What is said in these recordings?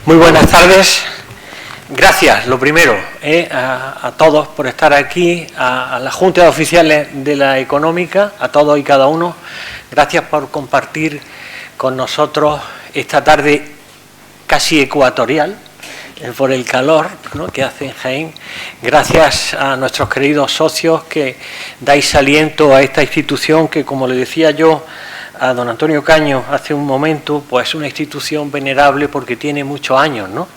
Muy buenas tardes. Gracias, lo primero, a todos por estar aquí, a la Junta de Oficiales de la Económica, a todos y cada uno. Gracias por compartir con nosotros esta tarde casi ecuatorial, por el calor, ¿no?, que hace en Jaén. Gracias a nuestros queridos socios que dais aliento a esta institución que, como le decía yo a don Antonio Caño hace un momento, pues es una institución venerable porque tiene muchos años, ¿no?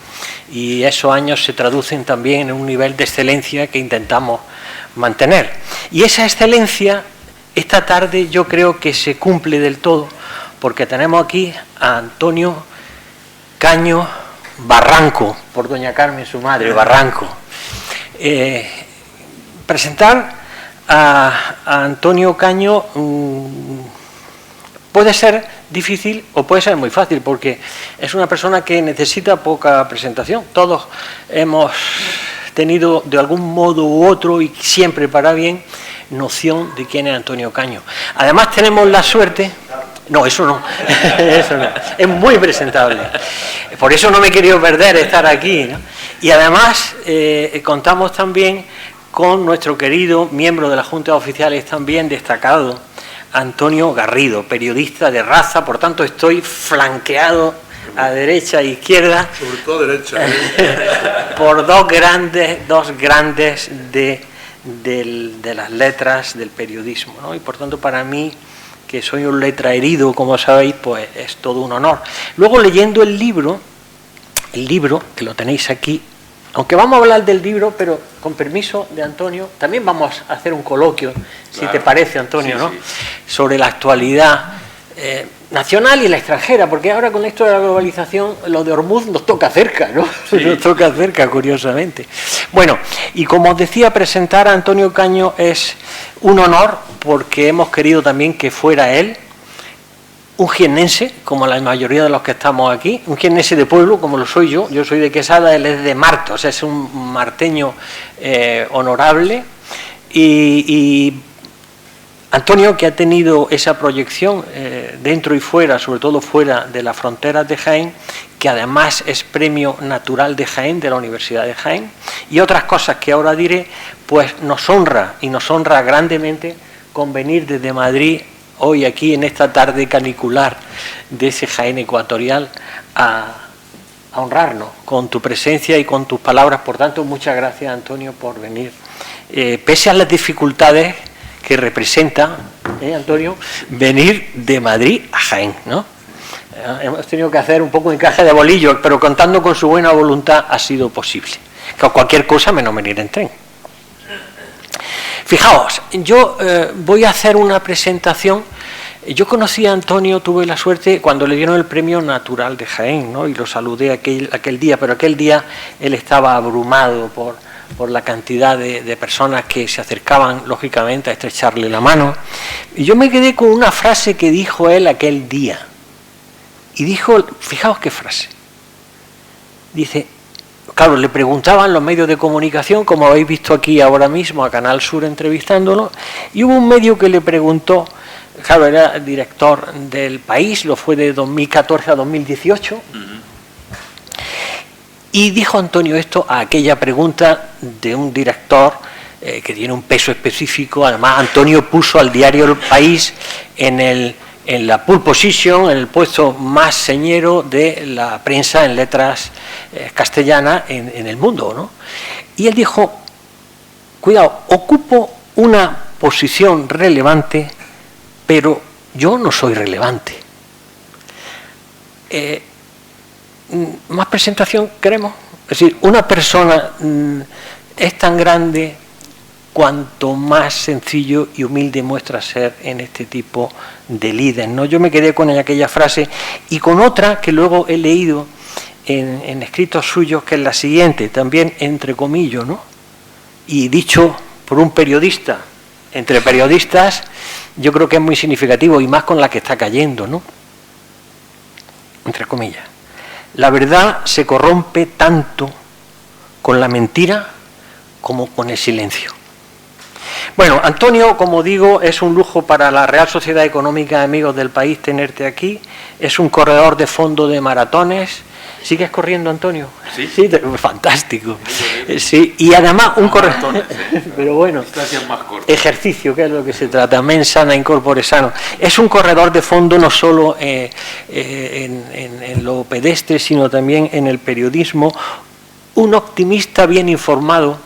Y esos años se traducen también en un nivel de excelencia que intentamos mantener. Y esa excelencia, esta tarde yo creo que se cumple del todo, porque tenemos aquí a Antonio Caño Barranco, por doña Carmen, su madre, Barranco. Presentar a Antonio Caño puede ser difícil o puede ser muy fácil, porque es una persona que necesita poca presentación. Todos hemos tenido de algún modo u otro, y siempre para bien, noción de quién es Antonio Caño. Además tenemos la suerte... No, eso no. Eso no. Es muy presentable. Por eso no me he querido perder estar aquí, ¿no? Y además contamos también con nuestro querido miembro de la Junta de Oficiales, también destacado, Antonio Garrido, periodista de raza. Por tanto estoy flanqueado a derecha e izquierda. Sobre todo derecha. Por dos grandes de las letras del periodismo, ¿no? Y por tanto para mí, que soy un letraherido, como sabéis, pues es todo un honor. Luego, leyendo el libro, que lo tenéis aquí, aunque vamos a hablar del libro, pero con permiso de Antonio, también vamos a hacer un coloquio, si claro, te parece, Antonio, sí, ¿no? Sí. Sobre la actualidad nacional y la extranjera, porque ahora con esto de la globalización, lo de Hormuz nos toca cerca, ¿no? Sí. Nos toca cerca, curiosamente. Bueno, y como os decía, presentar a Antonio Caño es un honor, porque hemos querido también que fuera él, un jiennense, como la mayoría de los que estamos aquí, un jiennense de pueblo, como lo soy yo soy de Quesada, él es de Martos, es un marteño honorable, y Antonio, que ha tenido esa proyección dentro y fuera, sobre todo fuera de las fronteras de Jaén, que además es Premio Natural de Jaén, de la Universidad de Jaén, y otras cosas que ahora diré, pues nos honra, y nos honra grandemente con venir desde Madrid, hoy aquí en esta tarde canicular de ese Jaén ecuatorial, a honrarnos con tu presencia y con tus palabras. Por tanto, muchas gracias, Antonio, por venir. Pese a las dificultades que representa, Antonio, venir de Madrid a Jaén, ¿no? Hemos tenido que hacer un poco de encaje de bolillos, pero contando con su buena voluntad ha sido posible. Que cualquier cosa menos venir en tren. Fijaos, yo voy a hacer una presentación. Yo conocí a Antonio, tuve la suerte cuando le dieron el Premio Natural de Jaén, ¿no? Y lo saludé aquel día, pero aquel día él estaba abrumado por la cantidad de personas que se acercaban, lógicamente, a estrecharle la mano. Y yo me quedé con una frase que dijo él aquel día. Y dijo, fijaos qué frase. Dice, claro, le preguntaban los medios de comunicación, como habéis visto aquí ahora mismo, a Canal Sur entrevistándolo, y hubo un medio que le preguntó, claro, era el director del País, lo fue de 2014 a 2018, y dijo Antonio esto a aquella pregunta de un director que tiene un peso específico. Además, Antonio puso al diario El País en la pole position, en el puesto más señero de la prensa en letras castellanas en el mundo, ¿no? Y él dijo, cuidado, ocupo una posición relevante, pero yo no soy relevante. Más presentación queremos. Es decir, una persona es tan grande cuanto más sencillo y humilde muestra ser en este tipo de líder, ¿no? Yo me quedé con aquella frase y con otra que luego he leído en escritos suyos, que es la siguiente, también entre comillas, ¿no? Y dicho por un periodista, entre periodistas, yo creo que es muy significativo, y más con la que está cayendo, ¿no? Entre comillas. La verdad se corrompe tanto con la mentira como con el silencio. Bueno, Antonio, como digo, es un lujo para la Real Sociedad Económica Amigos del País tenerte aquí. Es un corredor de fondo de maratones, ¿Sigues corriendo, Antonio? Sí. Sí, fantástico. Sí, y además un corredor. Pero bueno, ejercicio, que es lo que se trata, mens sana in corpore sano. Es un corredor de fondo no solo en lo pedestre, sino también en el periodismo. Un optimista bien informado.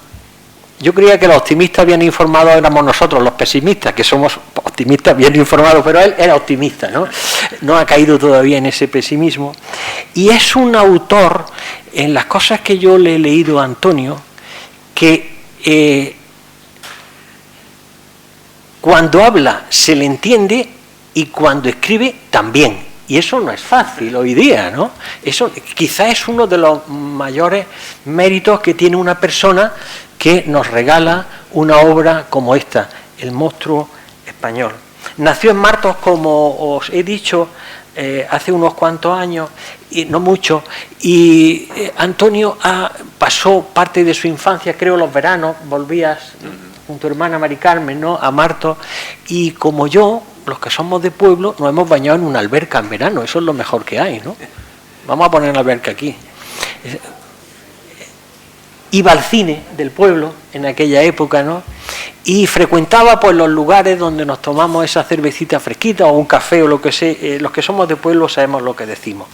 Yo creía que los optimistas bien informados éramos nosotros, los pesimistas, que somos optimistas bien informados, pero él era optimista, ¿no? No ha caído todavía en ese pesimismo. Y es un autor, en las cosas que yo le he leído a Antonio, que cuando habla se le entiende y cuando escribe también. Y eso no es fácil hoy día, ¿no? Eso quizá es uno de los mayores méritos que tiene una persona que nos regala una obra como esta, El monstruo español. Nació en Martos, como os he dicho, hace unos cuantos años, y no mucho, y Antonio pasó parte de su infancia, creo los veranos, volvías con tu hermana Mari Carmen, ¿no?, a Martos, y como yo, los que somos de pueblo, nos hemos bañado en una alberca en verano, eso es lo mejor que hay, ¿no? Vamos a poner una alberca aquí. Iba al cine del pueblo en aquella época, ¿no? Y frecuentaba pues los lugares donde nos tomamos esa cervecita fresquita o un café o lo que sea. Los que somos de pueblo sabemos lo que decimos.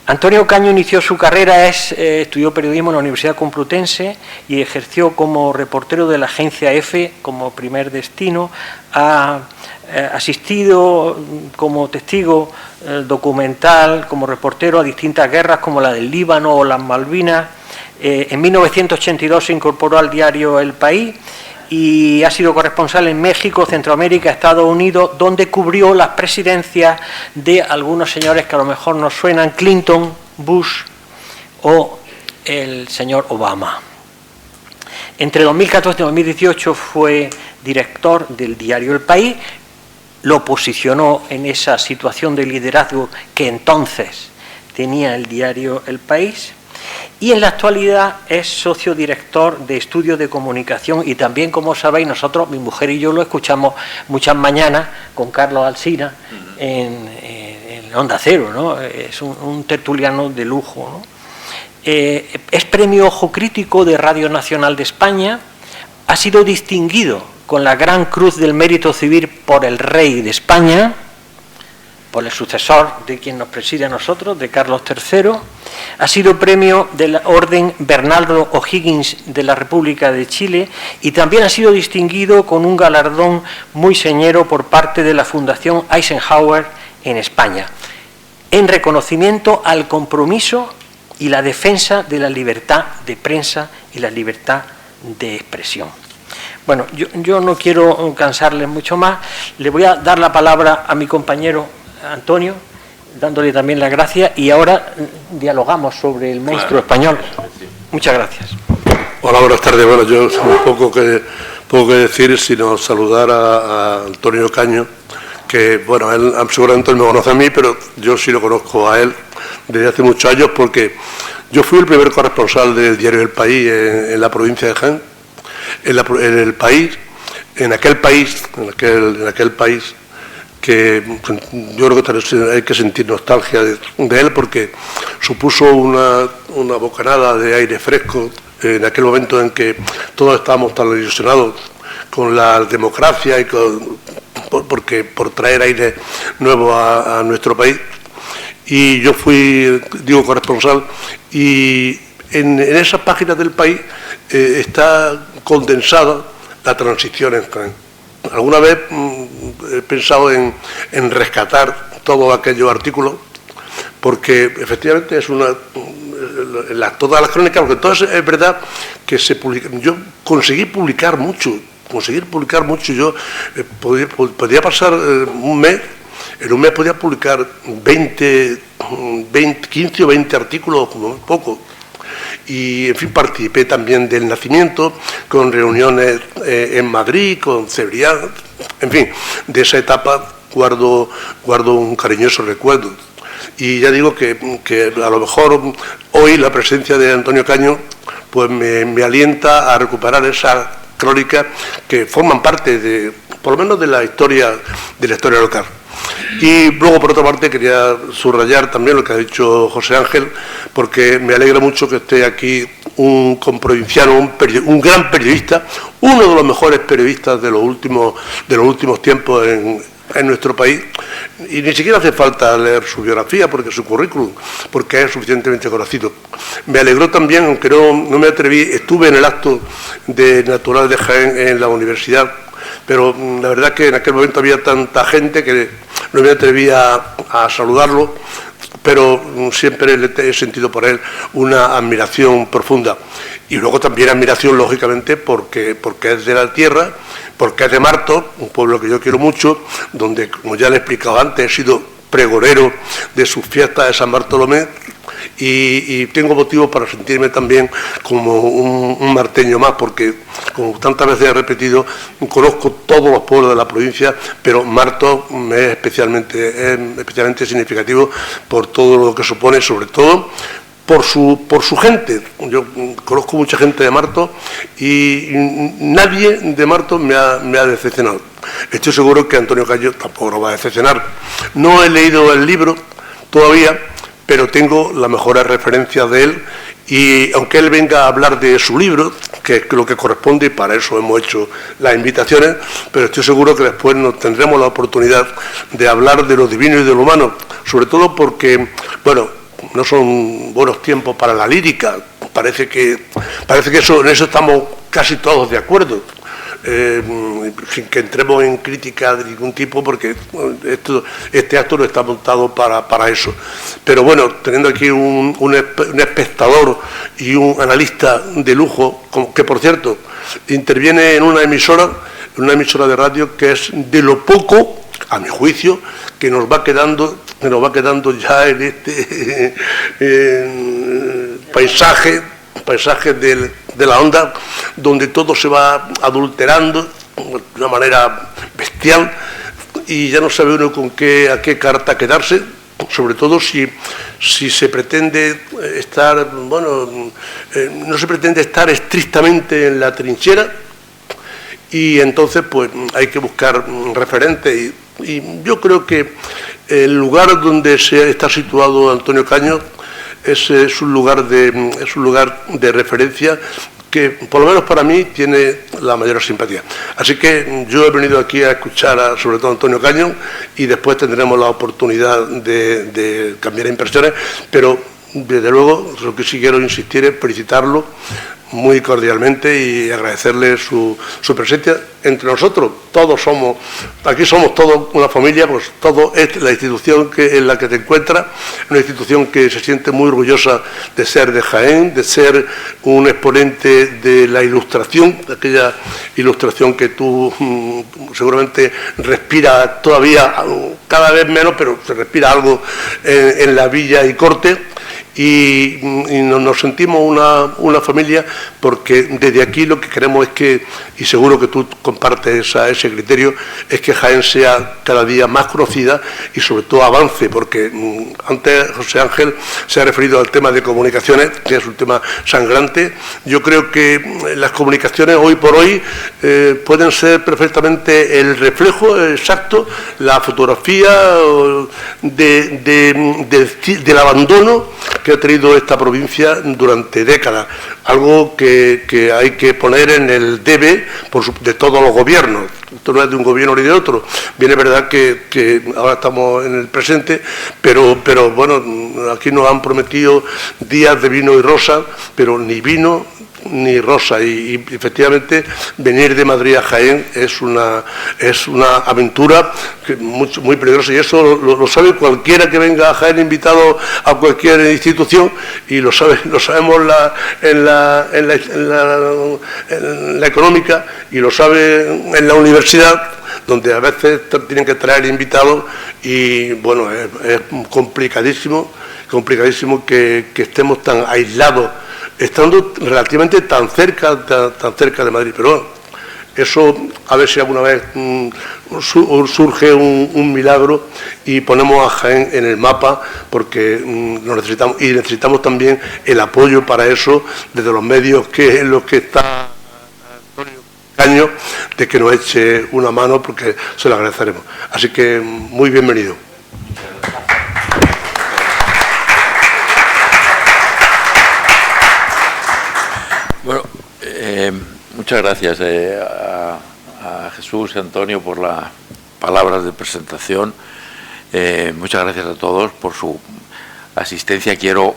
Antonio Caño inició su carrera, estudió periodismo en la Universidad Complutense y ejerció como reportero de la agencia EFE como primer destino. Ha asistido como testigo documental, como reportero a distintas guerras como la del Líbano o las Malvinas. En 1982 se incorporó al diario El País y ha sido corresponsal en México, Centroamérica, Estados Unidos, donde cubrió las presidencias de algunos señores que a lo mejor nos suenan, Clinton, Bush o el señor Obama. Entre 2014 y 2018 fue director del diario El País, lo posicionó en esa situación de liderazgo que entonces tenía el diario El País. Y en la actualidad es socio director de estudios de comunicación y también, como sabéis, nosotros, mi mujer y yo, lo escuchamos muchas mañanas con Carlos Alsina en Onda Cero, ¿no? Es un tertuliano de lujo, ¿no? Es premio Ojo Crítico de Radio Nacional de España, ha sido distinguido con la Gran Cruz del Mérito Civil por el Rey de España, por el sucesor de quien nos preside a nosotros, de Carlos III, ha sido premio de la Orden Bernardo O'Higgins de la República de Chile y también ha sido distinguido con un galardón muy señero por parte de la Fundación Eisenhower en España, en reconocimiento al compromiso y la defensa de la libertad de prensa y la libertad de expresión. Bueno, yo no quiero cansarles mucho más, le voy a dar la palabra a mi compañero Antonio, dándole también las gracias, y ahora dialogamos sobre el monstruo español. Muchas gracias. Hola, buenas tardes. Bueno, yo poco que decir, sino saludar a Antonio Caño, que, bueno, él seguramente me conoce a mí, pero yo sí lo conozco a él desde hace muchos años, porque yo fui el primer corresponsal del diario El País en la provincia de Jaén, en aquel país que yo creo que hay que sentir nostalgia de él, porque supuso una bocanada de aire fresco en aquel momento en que todos estábamos tan ilusionados con la democracia y por traer aire nuevo a nuestro país. Y yo fui, corresponsal, y en esas páginas del País está condensada la transición en Jaén. Alguna vez he pensado en rescatar todos aquellos artículos, porque efectivamente es todas las crónicas, porque todo es verdad que se publica. Yo conseguí publicar mucho. Yo podía pasar un mes. En un mes podía publicar 15 o 20 artículos, como poco. Y, en fin, participé también del nacimiento, con reuniones en Madrid, con Cebrián. En fin, de esa etapa guardo un cariñoso recuerdo. Y ya digo que a lo mejor hoy la presencia de Antonio Caño pues me alienta a recuperar esas crónicas que forman parte por lo menos de la historia local. Y luego, por otra parte, quería subrayar también lo que ha dicho José Ángel, porque me alegra mucho que esté aquí un comprovinciano, un gran periodista, uno de los mejores periodistas de los últimos tiempos en nuestro país, y ni siquiera hace falta leer su biografía, porque su currículum, porque es suficientemente conocido. Me alegró también, aunque no me atreví, estuve en el acto de Natural de Jaén en la universidad, pero la verdad que en aquel momento había tanta gente que no me atreví a saludarlo, pero siempre he sentido por él una admiración profunda. Y luego también admiración, lógicamente, porque es de la tierra, porque es de Martos, un pueblo que yo quiero mucho, donde, como ya le he explicado antes, he sido pregonero de sus fiestas de San Bartolomé, y tengo motivo para sentirme también como un marteño más, porque, como tantas veces he repetido, conozco todos los pueblos de la provincia, pero Martos es especialmente significativo por todo lo que supone, sobre todo por su gente. Yo conozco mucha gente de Martos y nadie de Martos me ha decepcionado. Estoy seguro que Antonio Caño tampoco lo va a decepcionar. No he leído el libro todavía, pero tengo las mejores referencias de él, y aunque él venga a hablar de su libro, que es lo que corresponde, y para eso hemos hecho las invitaciones, pero estoy seguro que después nos tendremos la oportunidad de hablar de lo divino y de lo humano, sobre todo porque, bueno, no son buenos tiempos para la lírica, parece que en eso estamos casi todos de acuerdo. Sin que entremos en crítica de ningún tipo, porque este acto no está montado para eso. Pero bueno, teniendo aquí un espectador y un analista de lujo, que por cierto interviene en una emisora de radio que es de lo poco, a mi juicio, que nos va quedando ya en este paisaje de la onda, donde todo se va adulterando de una manera bestial, y ya no sabe uno a qué carta quedarse, sobre todo si se pretende estar, no se pretende estar estrictamente en la trinchera, y entonces pues hay que buscar referentes, y yo creo que el lugar donde está situado Antonio Caño es un lugar de referencia que, por lo menos para mí, tiene la mayor simpatía. Así que yo he venido aquí a escuchar sobre todo a Antonio Caño, y después tendremos la oportunidad de cambiar impresiones, pero desde luego lo que sí quiero insistir es felicitarlo muy cordialmente y agradecerle su presencia entre nosotros. Aquí somos todos una familia, pues todo es la institución en la que te encuentras, una institución que se siente muy orgullosa de ser de Jaén, de ser un exponente de la ilustración, de aquella ilustración que tú seguramente respiras todavía, cada vez menos, pero se respira algo en la villa y corte. Y nos sentimos una familia, porque desde aquí lo que queremos es que, y seguro que tú compartes ese criterio, es que Jaén sea cada día más conocida y sobre todo avance, porque antes José Ángel se ha referido al tema de comunicaciones, que es un tema sangrante. Yo creo que las comunicaciones hoy por hoy pueden ser perfectamente el reflejo exacto, la fotografía del abandono que ha tenido esta provincia durante décadas, algo que hay que poner en el debe de todos los gobiernos. Esto no es de un gobierno ni de otro. Bien, es verdad que ahora estamos en el presente, pero bueno, aquí nos han prometido días de vino y rosa, pero ni vino ni rosa, y efectivamente venir de Madrid a Jaén es una aventura muy peligrosa, y eso lo sabe cualquiera que venga a Jaén invitado a cualquier institución, y lo sabemos en la económica, y lo sabe en la universidad, donde a veces tienen que traer invitados, y bueno, es complicadísimo que estemos tan aislados, estando relativamente tan cerca de Madrid. Pero bueno, eso a ver si alguna vez surge un milagro y ponemos a Jaén en el mapa, porque lo necesitamos, y necesitamos también el apoyo para eso desde los medios en los que está Antonio, año de que nos eche una mano, porque se lo agradeceremos. Así que muy bienvenido. Bueno, muchas gracias a Jesús y Antonio por las palabras de presentación. Muchas gracias a todos por su asistencia. Quiero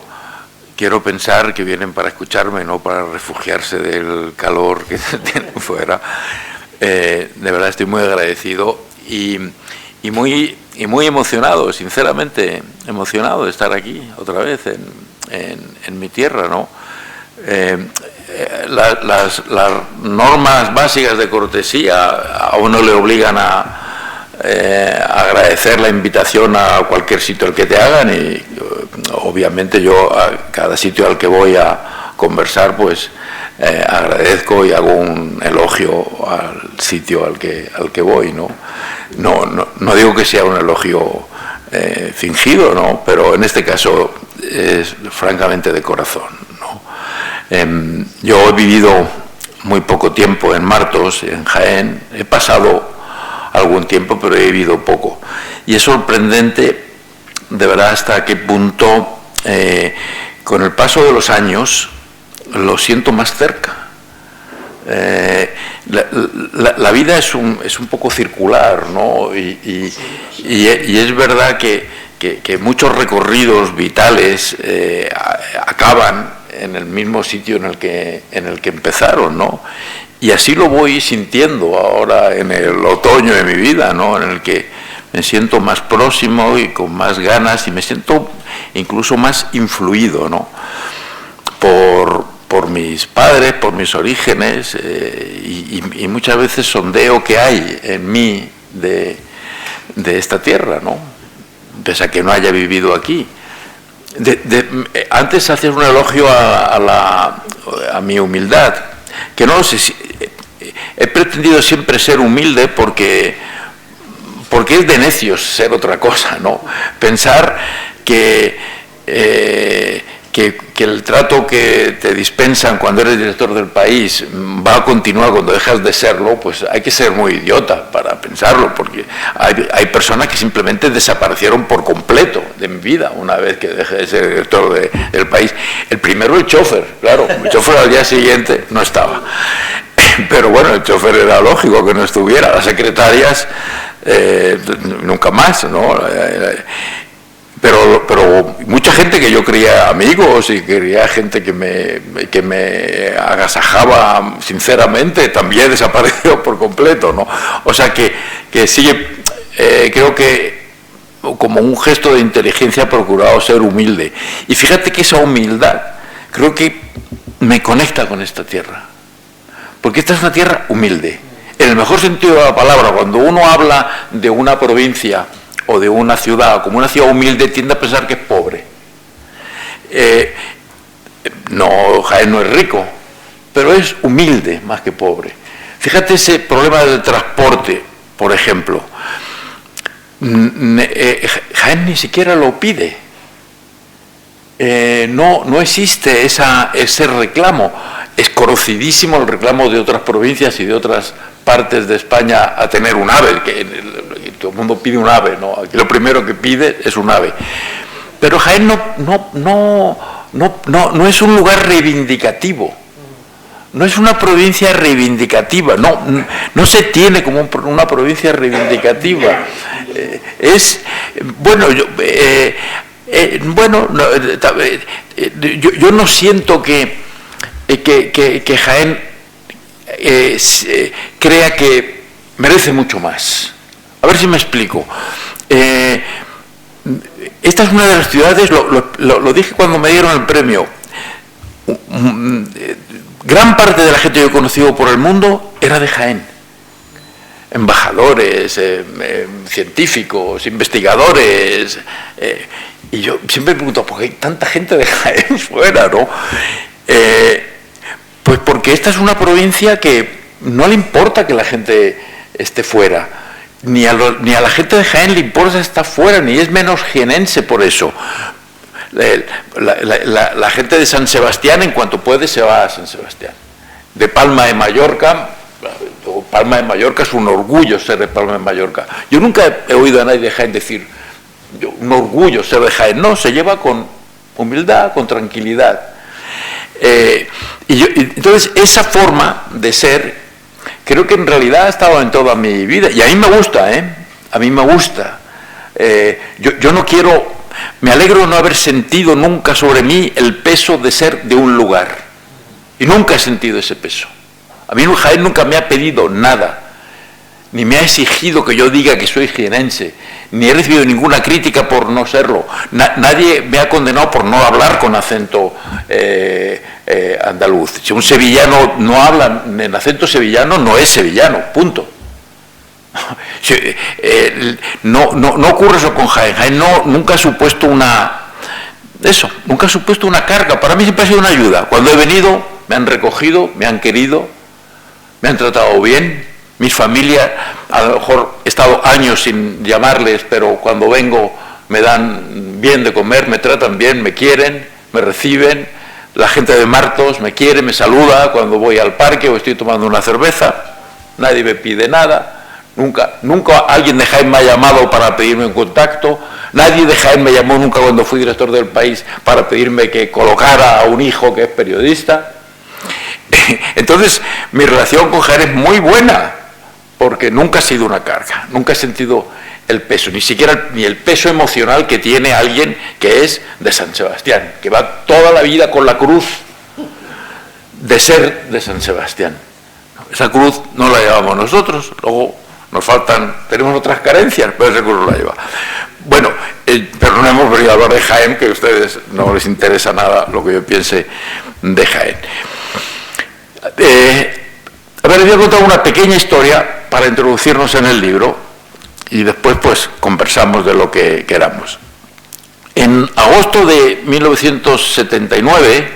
pensar que vienen para escucharme, no para refugiarse del calor que tienen fuera. De verdad estoy muy agradecido y muy emocionado, sinceramente emocionado de estar aquí otra vez en mi tierra, ¿no? Las normas básicas de cortesía a uno le obligan a agradecer la invitación a cualquier sitio al que te hagan, y obviamente yo a cada sitio al que voy a conversar pues agradezco y hago un elogio al sitio al que voy, ¿no? No digo que sea un elogio fingido, ¿no? Pero en este caso es francamente de corazón, ¿no? Yo he vivido muy poco tiempo en Martos, en Jaén. He pasado algún tiempo, pero he vivido poco. Y es sorprendente, de verdad, hasta qué punto, con el paso de los años, lo siento más cerca. La vida es un poco circular, ¿no? Y es verdad que muchos recorridos vitales acaban en el mismo sitio en el que empezaron, ¿no? Y así lo voy sintiendo ahora en el otoño de mi vida, ¿no? En el que me siento más próximo y con más ganas, y me siento incluso más influido, ¿no? Por mis padres, por mis orígenes, y muchas veces sondeo qué hay en mí de esta tierra, ¿no? Pese a que no haya vivido aquí. Antes hacías un elogio a mi humildad, que no sé si he pretendido siempre ser humilde porque es de necios ser otra cosa, ¿no? Pensar que el trato que te dispensan cuando eres director del país va a continuar cuando dejas de serlo, pues hay que ser muy idiota para pensarlo, porque hay personas que simplemente desaparecieron por completo de mi vida una vez que dejé de ser director del país. El primero, el chofer, claro, el chofer al día siguiente no estaba. Pero bueno, el chofer era lógico que no estuviera, las secretarias nunca más, ¿no? Pero mucha gente que yo creía amigos y quería gente que me agasajaba sinceramente también desapareció por completo, ¿no? O sea que sigue, creo que como un gesto de inteligencia he procurado ser humilde. Y fíjate que esa humildad creo que me conecta con esta tierra, porque esta es una tierra humilde, en el mejor sentido de la palabra. Cuando uno habla de una provincia o de una ciudad como una ciudad humilde, tiende a pensar que es pobre. No, Jaén no es rico, pero es humilde más que pobre. Fíjate ese problema del transporte, por ejemplo. Jaén ni siquiera lo pide. No existe ese reclamo. Es conocidísimo el reclamo de otras provincias y de otras partes de España a tener un AVE, que todo el mundo pide un AVE, ¿no? Aquí lo primero que pide es un AVE. Pero Jaén no es un lugar reivindicativo, no es una provincia reivindicativa, no se tiene como una provincia reivindicativa. Yo no siento que Jaén crea que merece mucho más. A ver si me explico. Esta es una de las ciudades, lo dije cuando me dieron el premio, gran parte de la gente que he conocido por el mundo era de Jaén. Embajadores, científicos, investigadores, y yo siempre me pregunto, ¿por qué hay tanta gente de Jaén fuera, no? Pues porque esta es una provincia que no le importa que la gente esté fuera, ni a la gente de Jaén le importa estar fuera, ni es menos jienense por eso. La gente de San Sebastián, en cuanto puede, se va a San Sebastián. De Palma de Mallorca, Palma de Mallorca es un orgullo ser de Palma de Mallorca. Yo nunca he oído a nadie de Jaén decir, un orgullo ser de Jaén. No, se lleva con humildad, con tranquilidad. Entonces, esa forma de ser, creo que en realidad ha estado en toda mi vida. Y a mí me gusta, a mí me gusta. Yo no quiero, me alegro de no haber sentido nunca sobre mí el peso de ser de un lugar. Y nunca he sentido ese peso. A mí Jaén nunca me ha pedido nada, ni me ha exigido que yo diga que soy jienense, ni he recibido ninguna crítica por no serlo. Nadie me ha condenado por no hablar con acento andaluz. Si un sevillano no habla en acento sevillano, no es sevillano, punto. No ocurre eso con Jaén. Jaén nunca ha supuesto nunca ha supuesto una carga. Para mí siempre ha sido una ayuda. Cuando he venido, me han recogido, me han querido, me han tratado bien. Mis familias, a lo mejor he estado años sin llamarles, pero cuando vengo me dan bien de comer, me tratan bien, me quieren, me reciben. La gente de Martos me quiere, me saluda cuando voy al parque o estoy tomando una cerveza. Nadie me pide nada. Nunca alguien de Jaén me ha llamado para pedirme un contacto. Nadie de Jaén me llamó nunca cuando fui director del País para pedirme que colocara a un hijo que es periodista. Entonces, mi relación con Jaén es muy buena, porque nunca ha sido una carga, nunca he sentido el peso, ni siquiera ni el peso emocional que tiene alguien que es de San Sebastián, que va toda la vida con la cruz de ser de San Sebastián. Esa cruz no la llevamos nosotros, luego tenemos otras carencias, pero esa cruz la lleva. Bueno, pero no hemos venido a hablar de Jaén, que a ustedes no les interesa nada lo que yo piense de Jaén. Les voy a contar una pequeña historia para introducirnos en el libro y después pues conversamos de lo que queramos. En agosto de 1979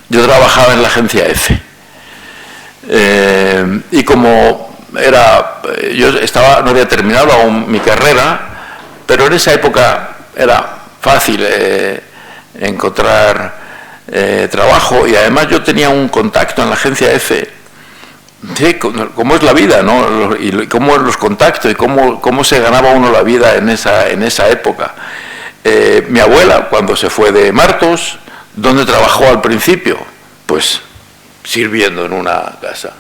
yo trabajaba en la agencia EFE y como yo no había terminado aún mi carrera, pero en esa época era fácil encontrar trabajo y además yo tenía un contacto en la agencia EFE. Sí, cómo es la vida, ¿no? Y cómo los contactos y cómo se ganaba uno la vida en esa época. Mi abuela, cuando se fue de Martos, ¿dónde trabajó al principio? Pues sirviendo en una casa,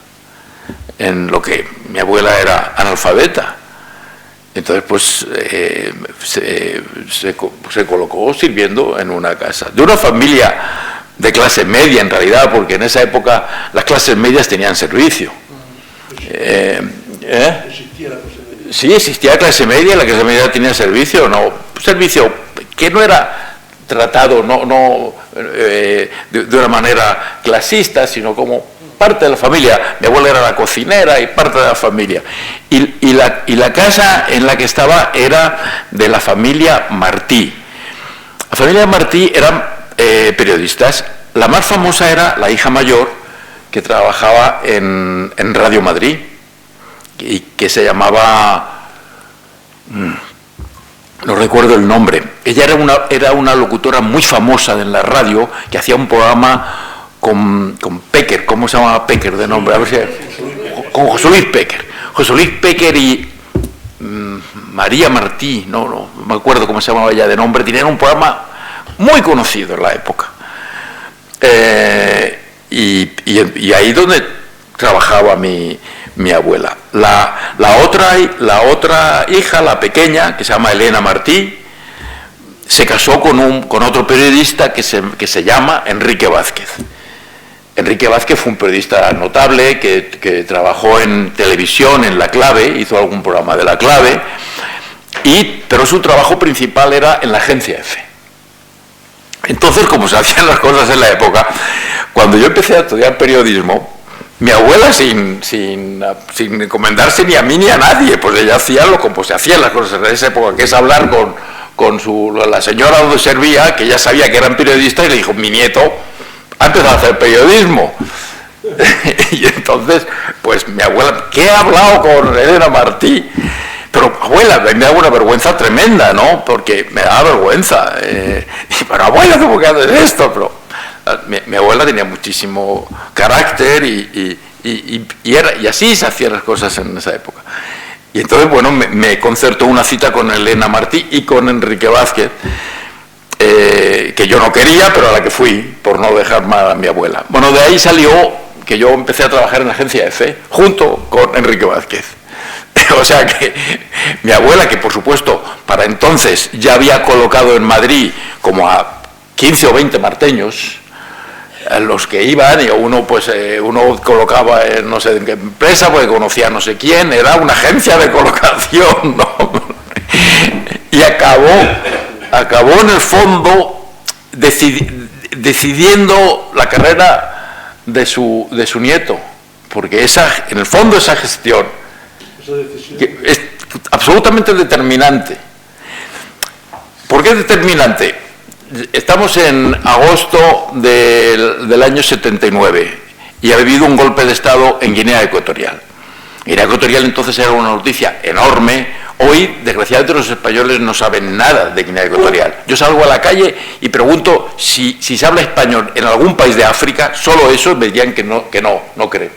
en lo que mi abuela era analfabeta. Entonces, pues se colocó sirviendo en una casa. De una familia de clase media, en realidad, porque en esa época las clases medias tenían servicio. Sí, existía clase media, la clase media tenía servicio, servicio que no era tratado de una manera clasista, sino como parte de la familia. Mi abuela era la cocinera y parte de la familia. Y la casa en la que estaba era de la familia Martí. La familia Martí eran periodistas. La más famosa era la hija mayor, que trabajaba en Radio Madrid y que se llamaba, no recuerdo el nombre. Ella era una locutora muy famosa en la radio, que hacía un programa con Pecker. ¿Cómo se llamaba Pecker de nombre? A ver si, con José Luis Pecker. José Luis Pecker y María Martí, no me acuerdo cómo se llamaba ella de nombre. Tenían un programa muy conocido en la época. Y ahí donde trabajaba mi abuela. La otra hija, la pequeña, que se llama Elena Martí, se casó con otro periodista que se llama Enrique Vázquez. Enrique Vázquez fue un periodista notable que trabajó en televisión, en La Clave, hizo algún programa de La Clave, pero su trabajo principal era en la agencia EFE. Entonces, como se hacían las cosas en la época, cuando yo empecé a estudiar periodismo, mi abuela, sin encomendarse ni a mí ni a nadie, pues ella hacía como se hacían las cosas en esa época, que es hablar con la señora donde servía, que ella sabía que eran periodistas, y le dijo: mi nieto ha empezado a hacer periodismo. Y entonces, pues mi abuela, ¿qué ha hablado con Elena Martí? Pero abuela, me da una vergüenza tremenda, ¿no? Porque me da vergüenza. Pero abuela, ¿cómo que haces esto? Pero mi abuela tenía muchísimo carácter y Y así se hacían las cosas en esa época. Y entonces, bueno, me concertó una cita con Elena Martí y con Enrique Vázquez, que yo no quería, pero a la que fui, por no dejar mal a mi abuela. Bueno, de ahí salió que yo empecé a trabajar en la agencia EFE, junto con Enrique Vázquez. O sea que mi abuela, que por supuesto para entonces ya había colocado en Madrid como a 15 o 20 marteños, a los que iban, y uno colocaba en no sé en qué empresa, porque conocía a no sé quién, era una agencia de colocación, ¿no? Y acabó en el fondo decidiendo la carrera de su nieto, porque en el fondo esa gestión es absolutamente determinante. ¿Por qué es determinante? Estamos en agosto del año 79 y ha habido un golpe de Estado en Guinea Ecuatorial. Guinea Ecuatorial entonces era una noticia enorme. Hoy, desgraciadamente, los españoles no saben nada de Guinea Ecuatorial. Yo salgo a la calle y pregunto si se habla español en algún país de África, solo eso me dirían que no creen.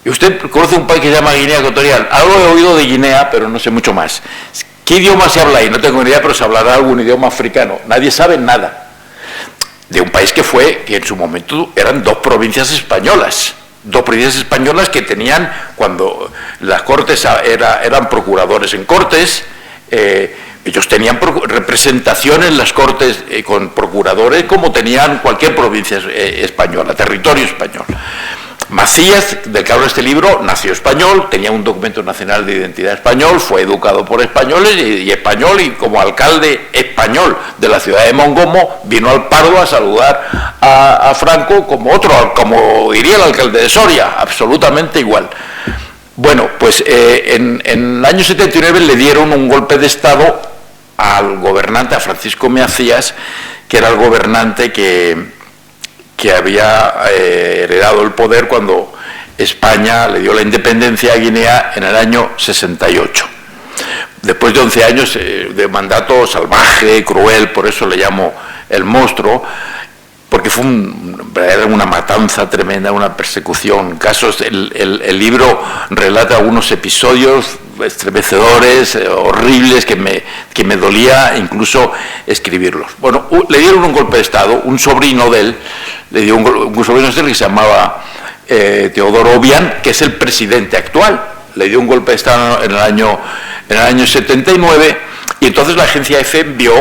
¿Y usted conoce un país que se llama Guinea Ecuatorial? Algo he oído de Guinea, pero no sé mucho más. ¿Qué idioma se habla ahí? No tengo ni idea, pero se hablará algún idioma africano. Nadie sabe nada. De un país que en su momento eran dos provincias españolas. Dos provincias españolas que tenían, cuando las cortes eran procuradores en cortes, ellos tenían representación en las cortes con procuradores como tenían cualquier provincia española, territorio español. Macías, del que habla este libro, nació español, tenía un documento nacional de identidad español, fue educado por españoles y español, y como alcalde español de la ciudad de Mongomo, vino al Pardo a saludar a Franco como diría el alcalde de Soria, absolutamente igual. Bueno, pues en el año 79 le dieron un golpe de Estado al gobernante, a Francisco Macías, que era el gobernante que había heredado el poder cuando España le dio la independencia a Guinea en el año 68. Después de 11 años de mandato salvaje, cruel, por eso le llamo el monstruo, porque era una matanza tremenda, una persecución. El libro relata algunos episodios estremecedores, horribles, que me dolía incluso escribirlos. Bueno, le dieron un golpe de Estado, un sobrino de él, le dio un sobrino de él que se llamaba Teodoro Obiang, que es el presidente actual. Le dio un golpe de Estado en el año 79, y entonces la agencia EFE envió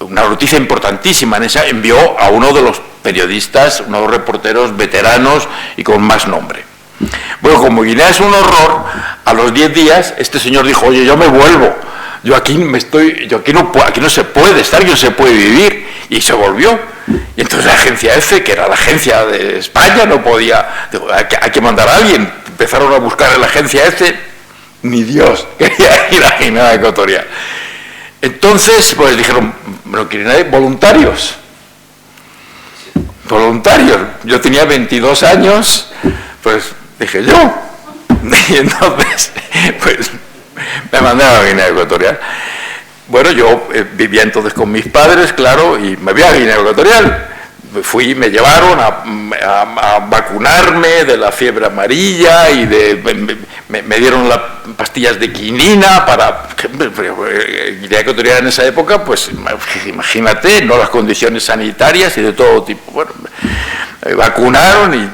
una noticia importantísima. Envió a uno de los periodistas, uno de los reporteros veteranos y con más nombre. Bueno, como Guinea es un horror, a los 10 días este señor dijo: oye, yo me vuelvo, aquí no se puede estar, aquí no se puede vivir, y se volvió. Y entonces la agencia EFE, que era la agencia de España, no podía, hay que mandar a alguien. Empezaron a buscar en la agencia EFE, ni Dios quería ir a Guinea Ecuatorial. Entonces, pues dijeron: bueno, ¿quieren voluntarios? Voluntarios. Yo tenía 22 años, pues dije yo. Y entonces, pues me mandaron a Guinea Ecuatorial. Bueno, yo vivía entonces con mis padres, claro, y me fui a Guinea Ecuatorial. Me llevaron a vacunarme de la fiebre amarilla y me dieron las pastillas de quinina para Guinea Ecuatorial en esa época, pues imagínate, no, las condiciones sanitarias y de todo tipo. Bueno, me vacunaron y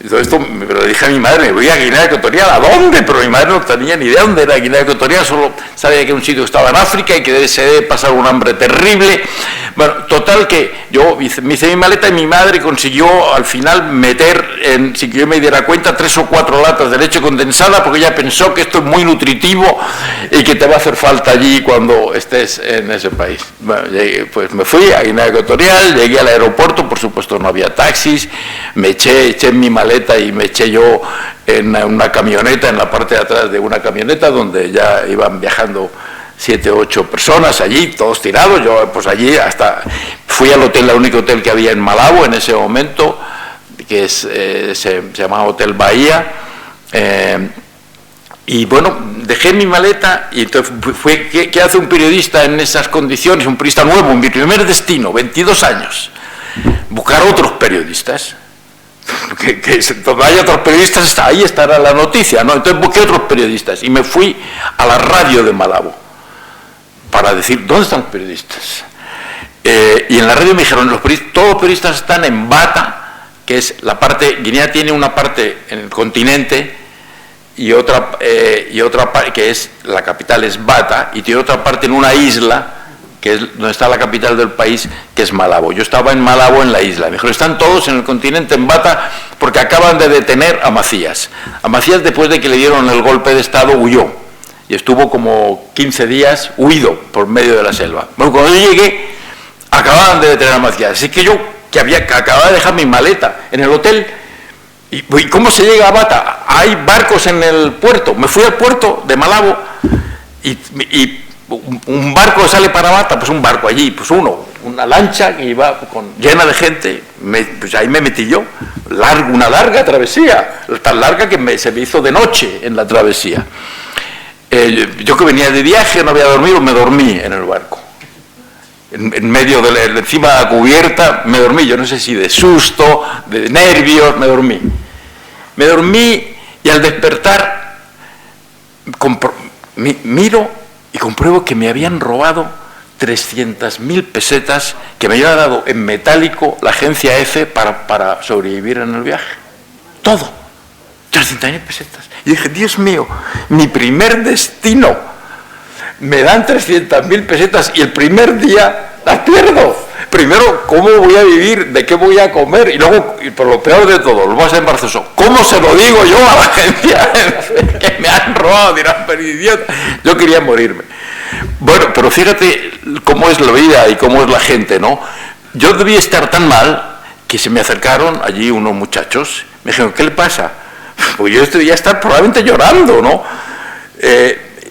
todo esto, pero le dije a mi madre: me voy a Guinea Ecuatorial. ¿A dónde? Pero mi madre no tenía ni idea dónde era Guinea Ecuatorial, solo sabía que era un sitio que estaba en África y que se debe pasar un hambre terrible. Bueno, total que yo me hice mi maleta y mi madre consiguió al final meter, sin que yo me diera cuenta, 3 o 4 latas de leche condensada, porque ella pensó que esto es muy nutritivo y que te va a hacer falta allí cuando estés en ese país. Bueno, pues me fui a Guinea Ecuatorial, llegué al aeropuerto, por supuesto no había taxis, me eché en mi maleta y me eché yo en una camioneta, en la parte de atrás de una camioneta donde ya iban viajando 7 o 8 personas allí, todos tirados. Yo pues allí hasta fui al hotel, el único hotel que había en Malabo en ese momento, que se llamaba Hotel Bahía, y bueno, dejé mi maleta y entonces ¿qué hace un periodista en esas condiciones? Un periodista nuevo, mi primer destino, 22 años, buscar otros periodistas. Donde hay otros periodistas, ahí estará la noticia, ¿no? Entonces busqué otros periodistas y me fui a la radio de Malabo para decir, ¿dónde están los periodistas? Y en la radio me dijeron, todos los periodistas están en Bata, que es la parte, Guinea tiene una parte en el continente y otra que es, la capital es Bata, y tiene otra parte en una isla, que es donde está la capital del país, que es Malabo. Yo estaba en Malabo, en la isla. Me dijeron, están todos en el continente, en Bata, porque acaban de detener a Macías. A Macías, después de que le dieron el golpe de Estado, huyó. Y estuvo como 15 días huido por medio de la selva. Bueno, cuando yo llegué, acababan de detener a Macías. Así que yo, que acababa de dejar mi maleta en el hotel, ¿y cómo se llega a Bata? Hay barcos en el puerto. Me fui al puerto de Malabo y un barco que sale para Bata, pues un barco allí, pues una lancha que iba llena de gente, pues ahí me metí yo, una larga travesía, tan larga que se me hizo de noche en la travesía. Yo que venía de viaje, no había dormido, me dormí en el barco. En medio encima de la cubierta, me dormí, yo no sé si de susto, de nervios, me dormí. Me dormí y al despertar, miro y compruebo que me habían robado 300.000 pesetas que me había dado en metálico la agencia EFE para sobrevivir en el viaje. Todo. 300.000 pesetas. Y dije, Dios mío, mi primer destino. Me dan 300.000 pesetas y el primer día las pierdo. Primero, ¿cómo voy a vivir? ¿De qué voy a comer? Y luego, y por lo peor de todo, lo más embarazoso, ¿cómo se lo digo yo a la agencia que me han robado? Dirán, pero idiota. Yo quería morirme. Bueno, pero fíjate cómo es la vida y cómo es la gente, ¿no? Yo debía estar tan mal que se me acercaron allí unos muchachos, me dijeron, ¿qué le pasa? Pues yo debía estar probablemente llorando, ¿no?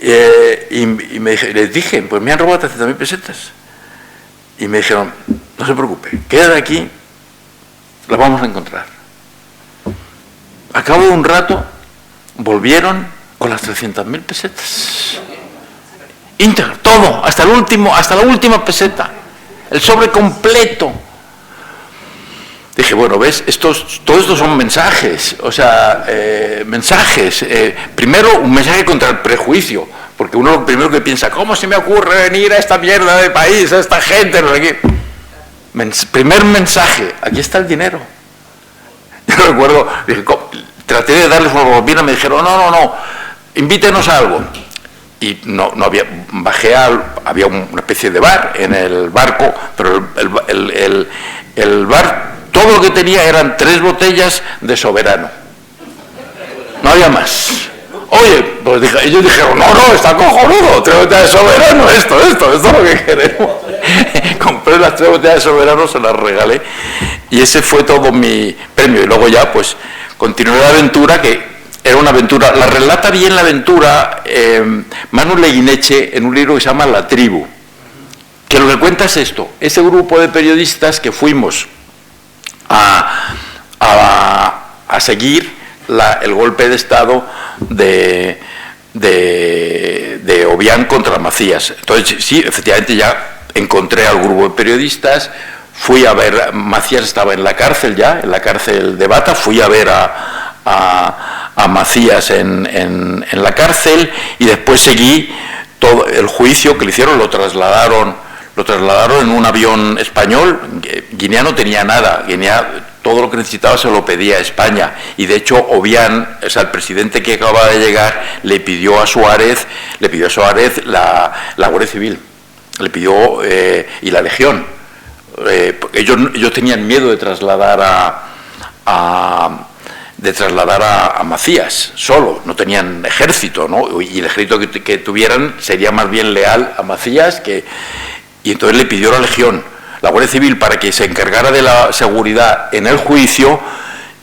Y les dije, pues me han robado 300.000 pesetas. Y me dijeron, no se preocupe, quédate aquí, la vamos a encontrar. A cabo de un rato, volvieron con las 300.000 pesetas. Íntegro, todo, hasta la última peseta, el sobre completo. Dije, bueno, ¿ves? Todo esto son mensajes, o sea, mensajes. Primero, un mensaje contra el prejuicio. Porque uno lo primero que piensa, ¿cómo se me ocurre venir a esta mierda de país, a esta gente? No sé qué. Primer mensaje, aquí está el dinero. Yo recuerdo, dije, traté de darles una propina, me dijeron, no, invítenos a algo. Y no había, había una especie de bar en el barco, pero el bar, todo lo que tenía eran 3 botellas de Soberano. No había más. Oye, pues ellos dijeron, no, está cojonudo, 3 botellas de Soberano, esto es lo que queremos. Compré las 3 botellas de Soberano, se las regalé, y ese fue todo mi premio. Y luego ya, pues, continué la aventura, que era una aventura, la relata bien la aventura Manu Leguineche en un libro que se llama La Tribu, que lo que cuenta es esto, ese grupo de periodistas que fuimos a seguir el golpe de Estado de Obiang contra Macías. Entonces, sí, efectivamente ya encontré al grupo de periodistas, fui a ver, Macías estaba en la cárcel ya, en la cárcel de Bata, fui a ver a Macías en la cárcel y después seguí todo el juicio que le hicieron, lo trasladaron en un avión español. Guinea no tenía nada, Guinea todo lo que necesitaba se lo pedía a España, y de hecho Obiang, o sea, el presidente que acababa de llegar, le pidió a Suárez la Guardia Civil, le pidió y la Legión. Ellos tenían miedo de trasladar a Macías solo, no tenían ejército, ¿no? Y el ejército que tuvieran sería más bien leal a Macías, y entonces le pidió la Legión, la Guardia Civil, para que se encargara de la seguridad en el juicio,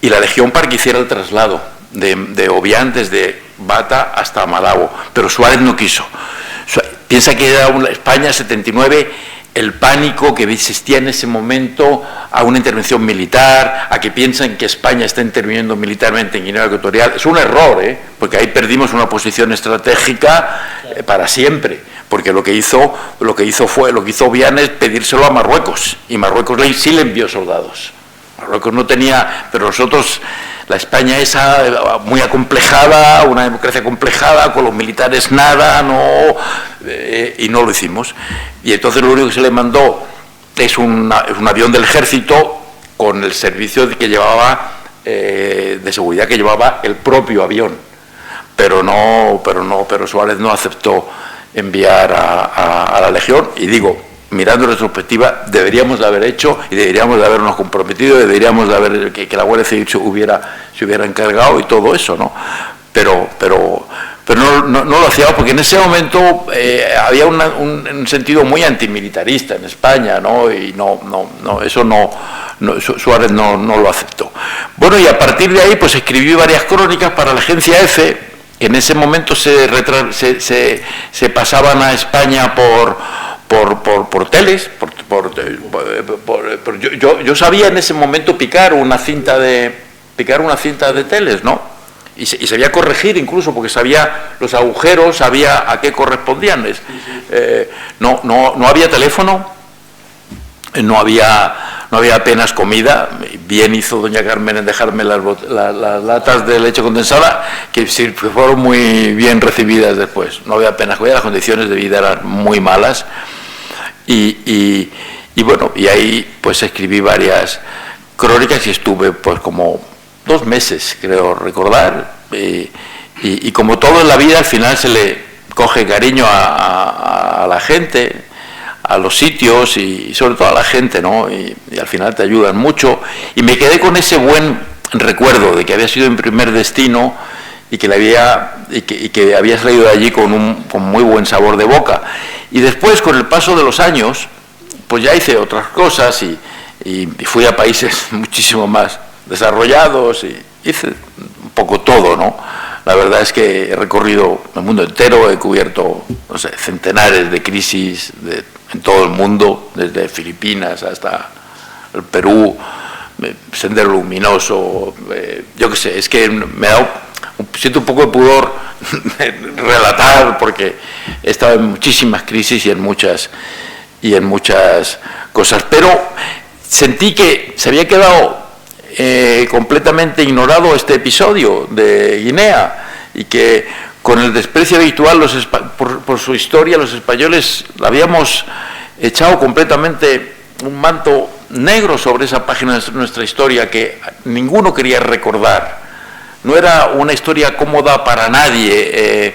y la Legión para que hiciera el traslado de Obiang desde Bata hasta Malabo, pero Suárez no quiso. Piensa que era España 79, el pánico que existía en ese momento a una intervención militar, a que piensan que España está interviniendo militarmente en Guinea Ecuatorial. Es un error, porque ahí perdimos una posición estratégica para siempre, porque lo que hizo Obiang es pedírselo a Marruecos, y Marruecos sí le envió soldados. Marruecos no tenía, pero nosotros, la España esa muy acomplejada, una democracia acomplejada, con los militares nada, y no lo hicimos. Y entonces lo único que se le mandó es un avión del ejército con el servicio que llevaba, de seguridad que llevaba el propio avión. Pero Suárez no aceptó enviar a la Legión, y digo, mirando en retrospectiva, deberíamos de haber hecho y deberíamos de habernos comprometido, deberíamos de haber que la Guardia Civil se hubiera encargado y todo eso, ¿no? Pero no lo hacíamos, porque en ese momento había un sentido muy antimilitarista en España, ¿no? Y Suárez no lo aceptó. Bueno, y a partir de ahí pues escribí varias crónicas para la agencia EFE. En ese momento se pasaban a España por teles, yo sabía en ese momento picar una cinta de teles, ¿no? Y sabía corregir incluso, porque sabía los agujeros, sabía a qué correspondían. No había teléfono, no había apenas comida. Bien hizo doña Carmen en dejarme las latas de leche condensada, que fueron muy bien recibidas después. No había apenas comida, las condiciones de vida eran muy malas. Y bueno, y ahí pues escribí varias crónicas y estuve pues como 2 meses, creo recordar, y como todo en la vida, al final se le coge cariño a la gente, a los sitios y sobre todo a la gente, ¿no? Y al final te ayudan mucho, y me quedé con ese buen recuerdo de que había sido mi primer destino y que había salido de allí con muy buen sabor de boca. Y después, con el paso de los años, pues ya hice otras cosas y fui a países muchísimo más desarrollados y hice un poco todo, ¿no? La verdad es que he recorrido el mundo entero, he cubierto, no sé, centenares de crisis en todo el mundo, desde Filipinas hasta el Perú, Sendero Luminoso, yo qué sé, es que siento un poco de pudor relatar, porque he estado en muchísimas crisis y en muchas cosas, pero sentí que se había quedado completamente ignorado este episodio de Guinea, y que con el desprecio habitual por su historia, los españoles habíamos echado completamente un manto negro sobre esa página de nuestra historia que ninguno quería recordar. No era una historia cómoda para nadie.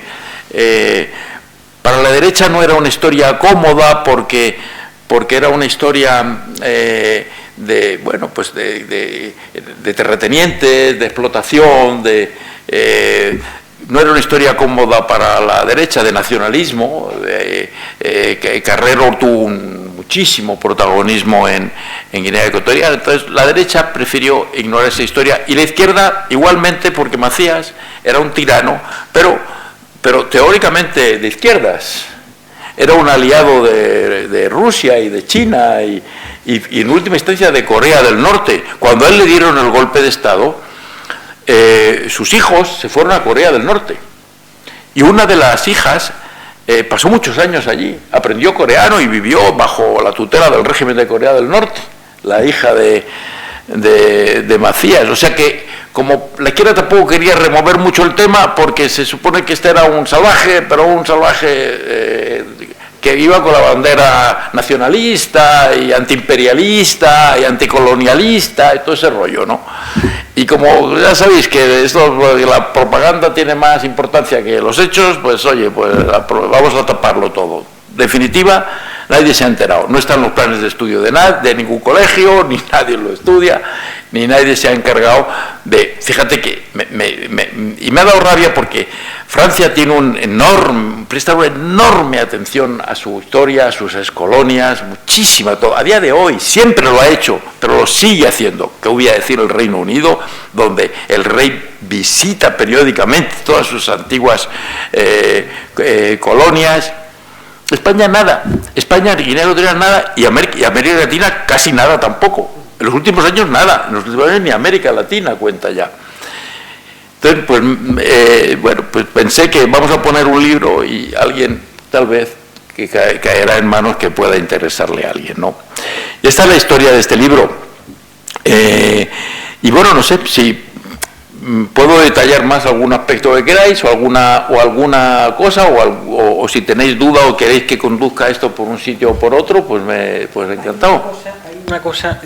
Para la derecha no era una historia cómoda porque era una historia de terratenientes, de explotación, no era una historia cómoda para la derecha, de nacionalismo. Carrero tuvo muchísimo protagonismo en Guinea Ecuatorial, entonces la derecha prefirió ignorar esa historia, y la izquierda igualmente, porque Macías era un tirano, pero teóricamente de izquierdas, era un aliado de Rusia y de China y en última instancia de Corea del Norte. Cuando a él le dieron el golpe de Estado, sus hijos se fueron a Corea del Norte, y una de las hijas pasó muchos años allí, aprendió coreano y vivió bajo la tutela del régimen de Corea del Norte, la hija de Macías. O sea que, como la izquierda tampoco quería remover mucho el tema, porque se supone que este era un salvaje, pero un salvaje que iba con la bandera nacionalista y antiimperialista y anticolonialista y todo ese rollo, ¿no? Y como ya sabéis que la propaganda tiene más importancia que los hechos, pues oye, pues vamos a taparlo todo. En definitiva, nadie se ha enterado. No están los planes de estudio de ningún colegio, ni nadie lo estudia, ni nadie se ha encargado de... Fíjate que me ha dado rabia, porque Francia presta una enorme atención a su historia, a sus excolonias, muchísima, todo. A día de hoy siempre lo ha hecho, pero lo sigue haciendo. ¿Qué voy a decir el Reino Unido, donde el rey visita periódicamente todas sus antiguas colonias? España nada, España, Guinea Ecuatorial nada, y América Latina casi nada tampoco. En los últimos años nada, en los últimos años ni América Latina cuenta ya. Entonces, pues pensé que vamos a poner un libro y alguien, tal vez, que caerá en manos que pueda interesarle a alguien, ¿no? Y esta es la historia de este libro. Y bueno, no sé si puedo detallar más algún aspecto que queráis o alguna cosa o si tenéis duda o queréis que conduzca esto por un sitio o por otro, pues encantado. Hay una cosa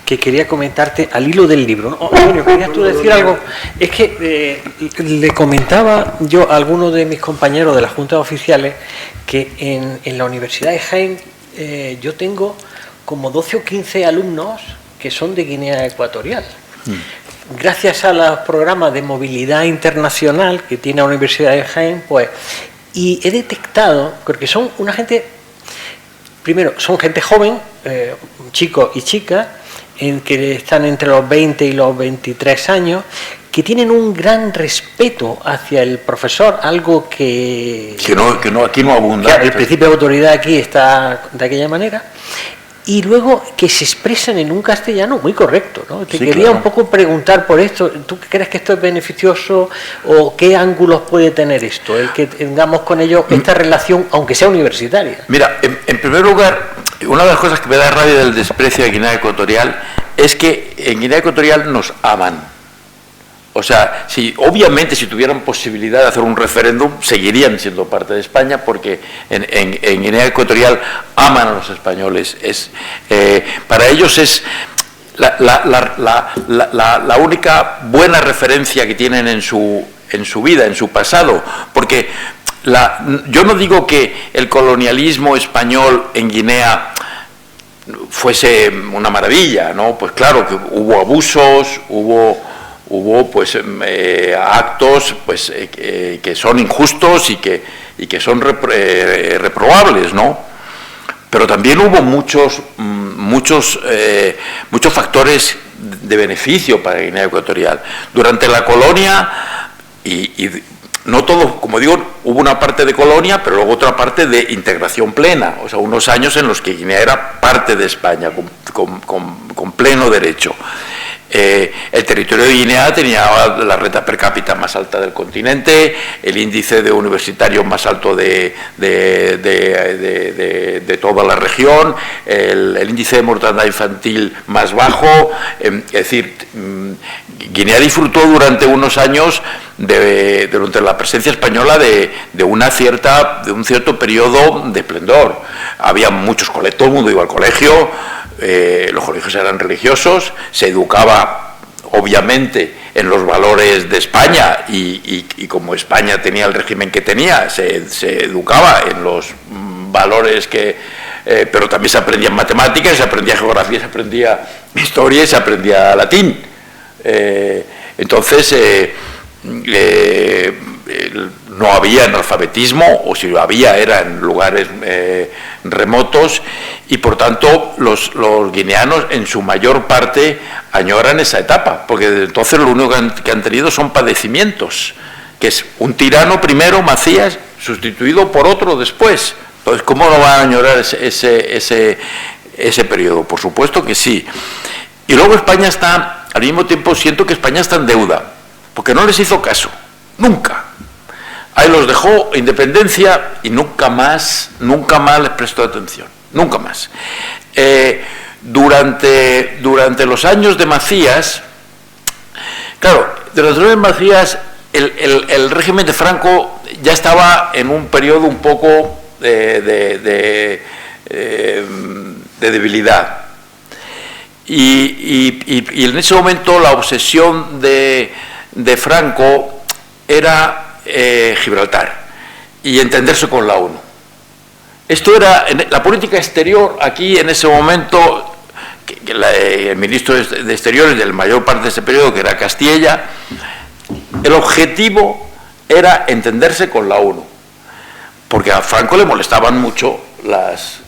que quería comentarte al hilo del libro, ¿no? Antonio, ¿querías tú decir algo? Es que le comentaba yo a algunos de mis compañeros de las juntas oficiales que en la Universidad de Jaén yo tengo como 12 o 15 alumnos que son de Guinea Ecuatorial. Gracias a los programas de movilidad internacional que tiene la Universidad de Jaén, pues, y he detectado, porque son una gente, primero, son gente joven, chicos y chicas, que están entre los 20 y los 23 años, que tienen un gran respeto hacia el profesor, algo que aquí no abunda. El principio de autoridad aquí está de aquella manera. Y luego que se expresan en un castellano muy correcto, ¿no? Te quería claro. un poco preguntar por esto. ¿Tú crees que esto es beneficioso o qué ángulos puede tener esto? El que tengamos con ellos esta relación, aunque sea universitaria. Mira, en primer lugar, una de las cosas que me da rabia del desprecio de Guinea Ecuatorial es que en Guinea Ecuatorial nos aman. O sea, obviamente si tuvieran posibilidad de hacer un referéndum, seguirían siendo parte de España, porque en Guinea Ecuatorial aman a los españoles. Para ellos es la única buena referencia que tienen en su vida, en su pasado, porque yo no digo que el colonialismo español en Guinea fuese una maravilla, ¿no? Pues claro que hubo abusos, hubo pues actos pues que son injustos y que son reprobables, ¿no? Pero también hubo muchos factores de beneficio para Guinea Ecuatorial durante la colonia y no todo, como digo, hubo una parte de colonia, pero luego otra parte de integración plena, o sea, unos años en los que Guinea era parte de España con pleno derecho. El territorio de Guinea tenía la renta per cápita más alta del continente, el índice de universitarios más alto de toda la región, el índice de mortandad infantil más bajo. Es decir, Guinea disfrutó durante unos años durante la presencia española de un cierto periodo de esplendor. Había muchos colegios, todo el mundo iba al colegio. Los colegios eran religiosos, se educaba obviamente en los valores de España y como España tenía el régimen que tenía, se educaba en los valores pero también se aprendía matemáticas, se aprendía geografía, se aprendía historia y se aprendía latín. Entonces no había analfabetismo, o si lo había era en lugares remotos, y por tanto los guineanos en su mayor parte añoran esa etapa, porque desde entonces lo único que han tenido son padecimientos, que es un tirano primero, Macías, sustituido por otro después. Entonces, ¿cómo no van a añorar ese periodo? Por supuesto que sí. Y luego España está, al mismo tiempo siento que España está en deuda, porque no les hizo caso, nunca. Ahí los dejó independencia y nunca más les prestó atención, nunca más. Durante los años de Macías, claro, durante los años de Macías el régimen de Franco ya estaba en un periodo un poco de debilidad. Y en ese momento la obsesión de Franco era Gibraltar y entenderse con la ONU. Esto era la política exterior aquí en ese momento. El ministro de Exteriores de la mayor parte de ese periodo, que era Castilla, el objetivo era entenderse con la ONU, porque a Franco le molestaban mucho las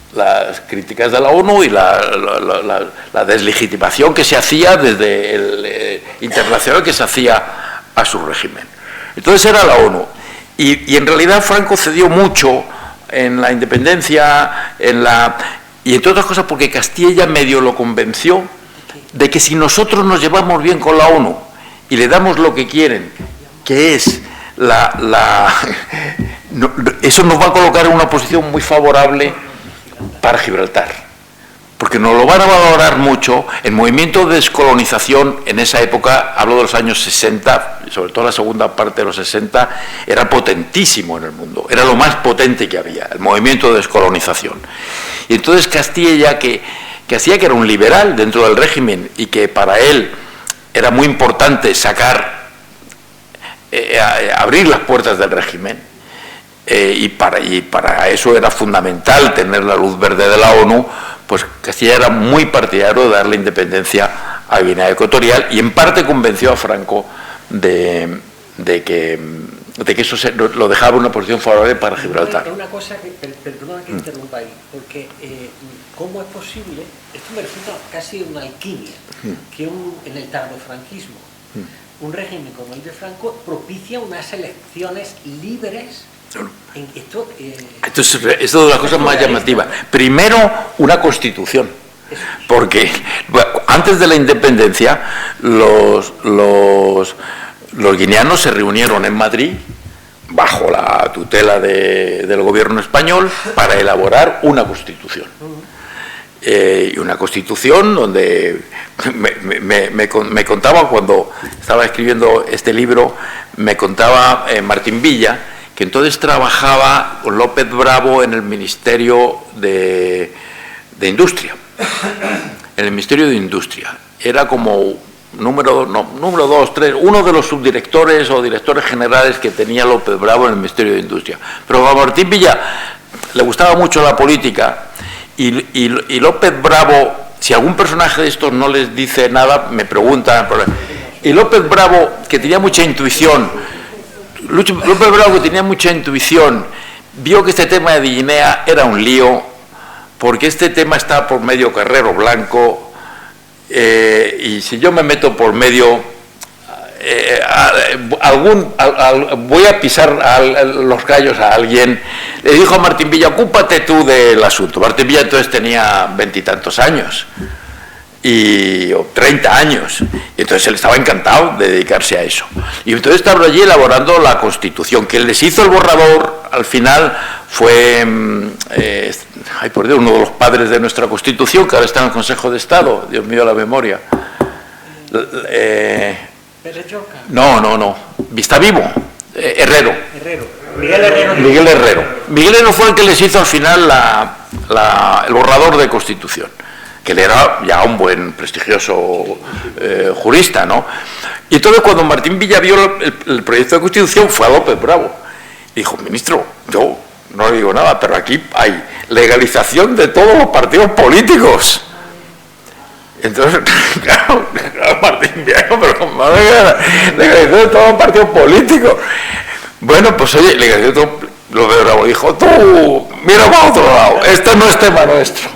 críticas de la ONU y la deslegitimación que se hacía desde el internacional que se hacía a su régimen. Entonces era la ONU, y en realidad Franco cedió mucho en la independencia, y entre otras cosas porque Castilla medio lo convenció de que si nosotros nos llevamos bien con la ONU y le damos lo que quieren, que es eso nos va a colocar en una posición muy favorable para Gibraltar, porque nos lo van a valorar mucho. El movimiento de descolonización en esa época, hablo de los años 60, sobre todo la segunda parte de los 60, era potentísimo en el mundo, era lo más potente que había, el movimiento de descolonización. Y entonces Castilla, que hacía que era un liberal dentro del régimen y que para él era muy importante abrir las puertas del régimen, y para eso era fundamental tener la luz verde de la ONU, pues Castilla era muy partidario de darle independencia a Guinea Ecuatorial y en parte convenció a Franco de que eso lo dejaba en una posición favorable para Gibraltar. Una cosa que, perdona que interrumpa ahí, porque ¿cómo es posible? Esto me resulta casi una alquimia, que en el tardofranquismo, un régimen como el de Franco propicia unas elecciones libres. Esto es de las cosas más llamativas. Primero, una constitución, porque antes de la independencia los guineanos se reunieron en Madrid bajo la tutela del gobierno español para elaborar una constitución. Y una constitución donde me contaba, cuando estaba escribiendo este libro, me contaba Martín Villa, que entonces trabajaba con López Bravo en el Ministerio de Industria. En el Ministerio de Industria. Era como número 2, 3, uno de los subdirectores o directores generales que tenía López Bravo en el Ministerio de Industria. Pero a Martín Villa le gustaba mucho la política y López Bravo, si algún personaje de estos no les dice nada, me preguntan. Y López Bravo, que tenía mucha intuición, vio que este tema de Guinea era un lío, porque este tema está por medio Carrero Blanco, y si yo me meto por medio, voy a pisar los gallos a alguien. Le dijo a Martín Villa, ocúpate tú del asunto. Martín Villa entonces tenía 20 y tantos años, o 30 años, y entonces él estaba encantado de dedicarse a eso. Y entonces estaba allí elaborando la Constitución. Quien les hizo el borrador al final fue, por Dios, uno de los padres de nuestra Constitución, que ahora está en el Consejo de Estado, Dios mío la memoria. No, está vivo, Herrero. Miguel Herrero. Miguel Herrero fue el que les hizo al final el borrador de Constitución, que él era ya un buen, prestigioso jurista, ¿no? Y entonces cuando Martín Villa vio el proyecto de Constitución, fue a López Bravo. Y dijo, ministro, yo no le digo nada, pero aquí hay legalización de todos los partidos políticos. Entonces, claro, Martín Villa, pero legalización de todos los partidos políticos. Bueno, pues oye, legalización de todo, López Bravo dijo, tú, mira para otro lado, esto no es tema nuestro.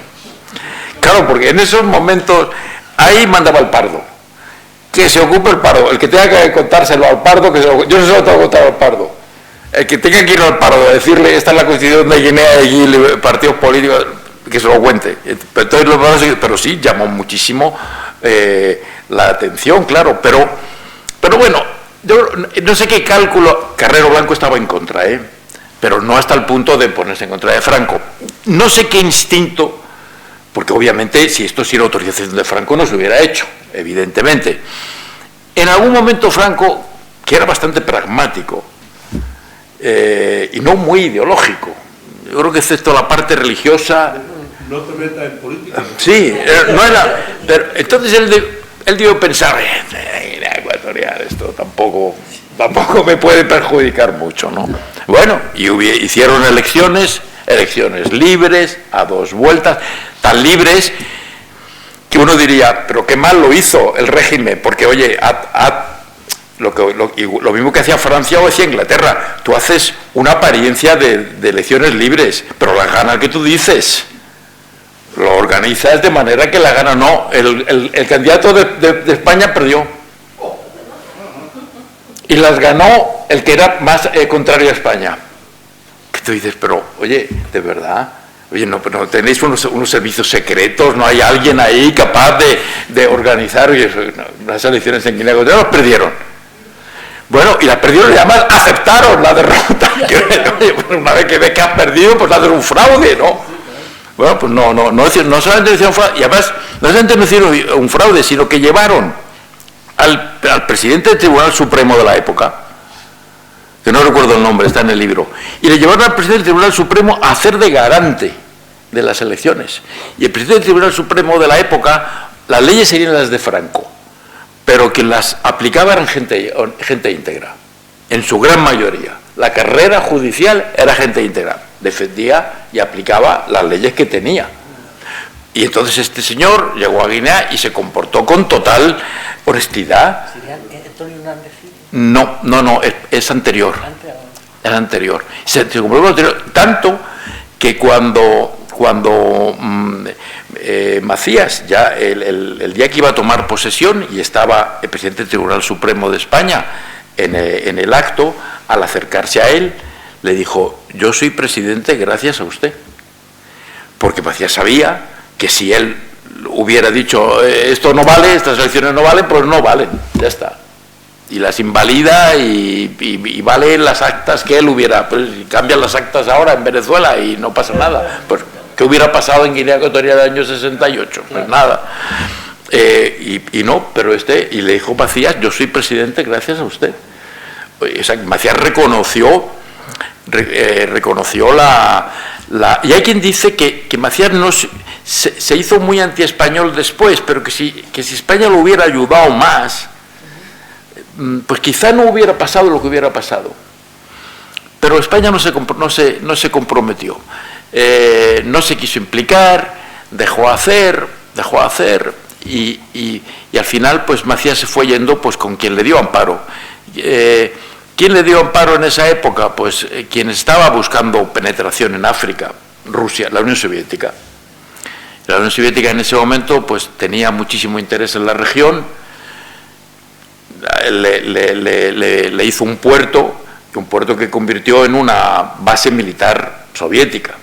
Claro, porque en esos momentos, ahí mandaba el Pardo. Que se ocupe el Pardo. El que tenga que contárselo al Pardo, yo no se lo tengo que contar al Pardo. El que tenga que ir al Pardo a decirle, esta es la Constitución de Guinea y partidos políticos, que se lo cuente. Pero sí, llamó muchísimo la atención, claro. Pero bueno, yo no sé qué cálculo. Carrero Blanco estaba en contra, pero no hasta el punto de ponerse en contra de Franco. No sé qué instinto. Porque obviamente si esto era autorización de Franco no se hubiera hecho, evidentemente. En algún momento Franco, que era bastante pragmático y no muy ideológico, yo creo que excepto la parte religiosa... No te metas en política. Sí, no era... Pero entonces él dio a pensar, Guinea Ecuatorial, esto tampoco me puede perjudicar mucho, ¿no? Bueno, y hicieron elecciones libres, a 2 vueltas, tan libres que uno diría, pero qué mal lo hizo el régimen, porque oye, lo mismo que hacía Francia o hacía Inglaterra, tú haces una apariencia de elecciones libres, pero las gana el que tú dices, lo organizas de manera que la gana no, el candidato de España perdió, y las ganó el que era más contrario a España. Que tú dices, pero oye, de verdad, oye, no tenéis unos servicios secretos, no hay alguien ahí capaz de organizar unas elecciones en Guinea Ecuatorial. Los perdieron. Bueno, y las perdieron y además aceptaron la derrota. Oye, una vez que ves que has perdido, pues haces un fraude, ¿no? Bueno, pues no solamente hicieron fraude, y además no solamente no hicieron un fraude, sino que llevaron al presidente del Tribunal Supremo de la época, que no recuerdo el nombre, está en el libro, y le llevaron al presidente del Tribunal Supremo a hacer de garante de las elecciones. Y el presidente del Tribunal Supremo de la época, las leyes serían las de Franco, pero quien las aplicaba eran gente íntegra, en su gran mayoría. La carrera judicial era gente íntegra, defendía y aplicaba las leyes que tenía. Y entonces este señor llegó a Guinea y se comportó con total honestidad. ¿Sería Antonio Hernández? No, es anterior. Es anterior. Se comportó anterior, tanto que cuando Macías, ya el día que iba a tomar posesión, y estaba el presidente del Tribunal Supremo de España en el acto, al acercarse a él, le dijo: yo soy presidente gracias a usted. Porque Macías sabía que si él hubiera dicho esto no vale, estas elecciones no valen, pues no valen, ya está. Y las invalida y valen las actas que él hubiera, pues cambian las actas ahora en Venezuela y no pasa nada. Pues, ¿qué hubiera pasado en Guinea Ecuatorial del año 68? Pues nada. Y le dijo Macías: yo soy presidente gracias a usted. O sea, Macías reconoció y hay quien dice que Macías se hizo muy antiespañol después, pero que si España lo hubiera ayudado más, pues quizá no hubiera pasado lo que hubiera pasado. Pero España no se comprometió, no se quiso implicar, dejó hacer, y al final pues Macías se fue yendo pues con quien le dio amparo. ¿Quién le dio amparo en esa época? Pues quien estaba buscando penetración en África, Rusia, la Unión Soviética. La Unión Soviética en ese momento pues tenía muchísimo interés en la región, le hizo un puerto que convirtió en una base militar soviética.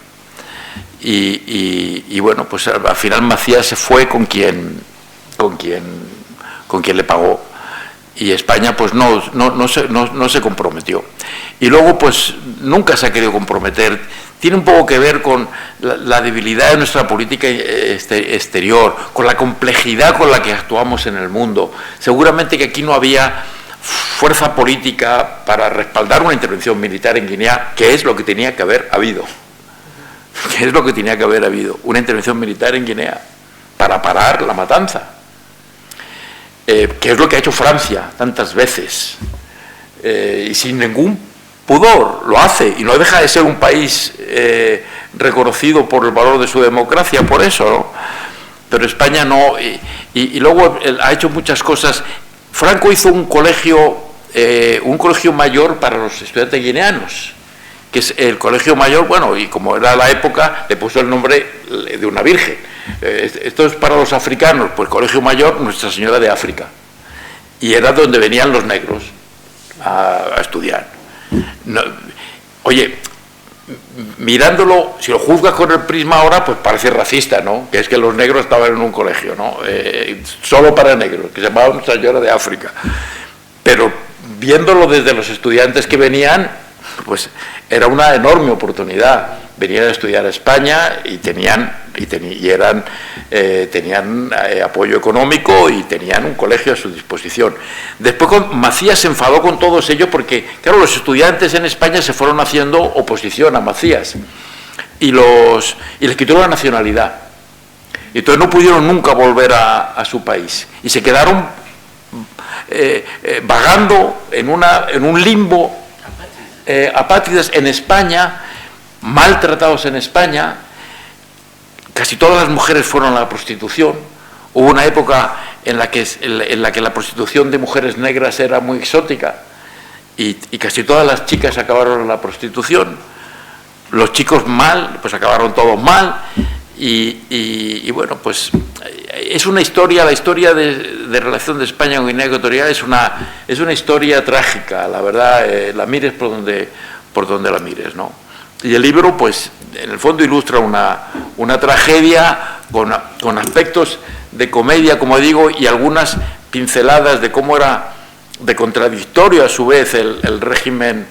Y bueno, pues al final Macías se fue con quien le pagó. Y España pues no se comprometió. Y luego pues nunca se ha querido comprometer. Tiene un poco que ver con la debilidad de nuestra política exterior, con la complejidad con la que actuamos en el mundo. Seguramente que aquí no había fuerza política para respaldar una intervención militar en Guinea, que es lo que tenía que haber habido. Una intervención militar en Guinea para parar la matanza. Que es lo que ha hecho Francia tantas veces, y sin ningún pudor lo hace, y no deja de ser un país reconocido por el valor de su democracia, por eso, ¿no? Pero España no, y luego ha hecho muchas cosas. Franco hizo un colegio mayor para los estudiantes guineanos, que es el colegio mayor, bueno, y como era la época, le puso el nombre de una virgen. Esto es para los africanos, pues Colegio Mayor Nuestra Señora de África, y era donde venían los negros a estudiar. Oye, mirándolo, si lo juzgas con el prisma ahora, pues parece racista, ¿no? Que es que los negros estaban en un colegio, ¿no? Solo para negros, que se llamaba Nuestra Señora de África. Pero viéndolo desde los estudiantes que venían, pues era una enorme oportunidad. Venían a estudiar a España y tenían apoyo económico y tenían un colegio a su disposición. Después Macías se enfadó con todos ellos porque, claro, los estudiantes en España se fueron haciendo oposición a Macías y les quitó la nacionalidad. Y entonces no pudieron nunca volver a su país y se quedaron vagando en un limbo, apátridas en España, maltratados en España. Casi todas las mujeres fueron a la prostitución. Hubo una época en la que la prostitución de mujeres negras era muy exótica y casi todas las chicas acabaron en la prostitución. Los chicos mal, pues acabaron todos mal. Y bueno, pues es una historia, la historia de relación de España con Guinea Ecuatorial es una historia trágica, la verdad, la mires por donde la mires, ¿no? Y el libro, pues, en el fondo ilustra una tragedia con aspectos de comedia, como digo, y algunas pinceladas de cómo era de contradictorio a su vez el régimen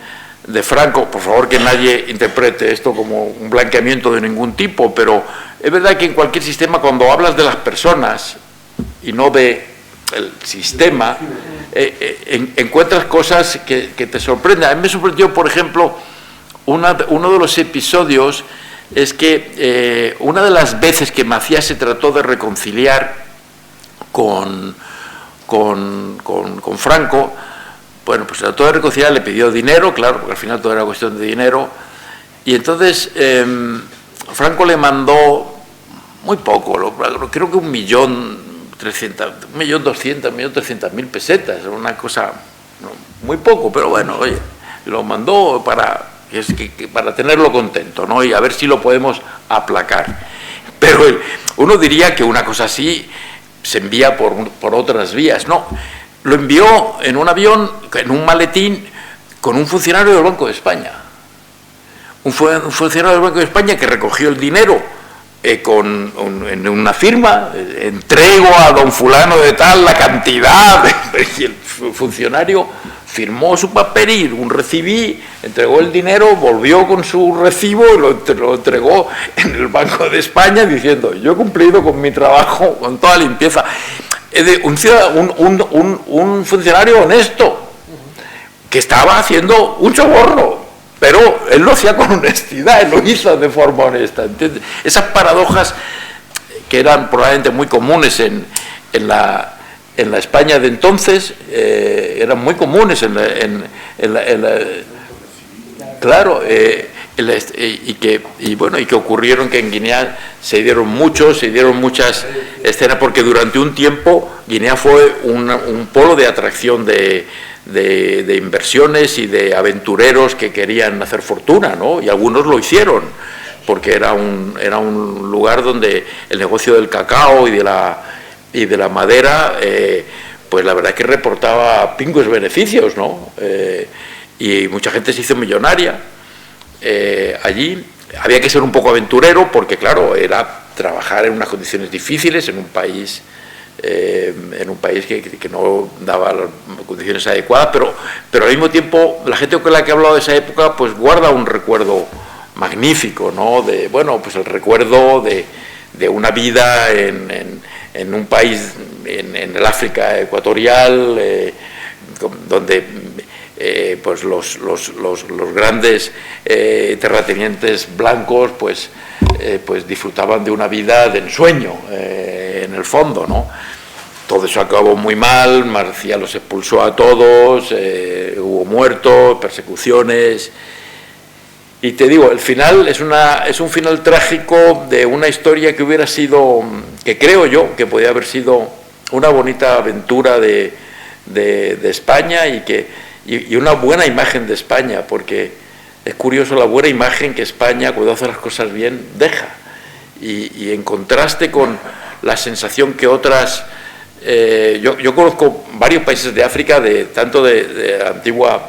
de Franco. Por favor, que nadie interprete esto como un blanqueamiento de ningún tipo, pero es verdad que en cualquier sistema, cuando hablas de las personas y no de el sistema, encuentras cosas que te sorprenden. A mí me sorprendió, por ejemplo, uno de los episodios es que una de las veces que Macías se trató de reconciliar con Franco, bueno, pues se trató de reconciliar, le pidió dinero, claro, porque al final todo era cuestión de dinero, y entonces Franco le mandó muy poco, creo que 1.200.000 pesetas, una cosa muy poco, pero bueno, oye, lo mandó para tenerlo contento, ¿no? Y a ver si lo podemos aplacar. Pero uno diría que una cosa así se envía por otras vías, no. Lo envió en un avión, en un maletín, con un funcionario del Banco de España. Un funcionario del Banco de España que recogió el dinero en una firma, entrego a don fulano de tal la cantidad, y el funcionario firmó su papel y un recibí, entregó el dinero, volvió con su recibo y lo entregó en el Banco de España diciendo: yo he cumplido con mi trabajo con toda limpieza. Un funcionario honesto que estaba haciendo un soborno, pero él lo hacía con honestidad, él lo hizo de forma honesta, ¿entiendes? Esas paradojas que eran probablemente muy comunes en la España de entonces, eran muy comunes claro, y que ocurrieron, que en Guinea se dieron muchas escenas, porque durante un tiempo Guinea fue un polo de atracción de inversiones y de aventureros que querían hacer fortuna, ¿no? Y algunos lo hicieron, porque era un lugar donde el negocio del cacao y de la madera, pues la verdad es que reportaba pingües beneficios, ¿no? Y mucha gente se hizo millonaria allí. Había que ser un poco aventurero, porque claro, era trabajar en unas condiciones difíciles, en un país que no daba las condiciones adecuadas, pero al mismo tiempo la gente con la que he hablado de esa época pues guarda un recuerdo magnífico, ¿no? Pues el recuerdo de una vida en un país, en el África ecuatorial, donde pues los grandes terratenientes blancos pues disfrutaban de una vida de ensueño, en el fondo, ¿no? Todo eso acabó muy mal, Marcial los expulsó a todos, hubo muertos, persecuciones, y te digo, el final es un final trágico de una historia que hubiera sido, que creo yo que podía haber sido una bonita aventura de España, y una buena imagen de España, porque es curioso la buena imagen que España, cuando hace las cosas bien, deja, y en contraste con la sensación que otras, yo conozco varios países de África, tanto de antiguas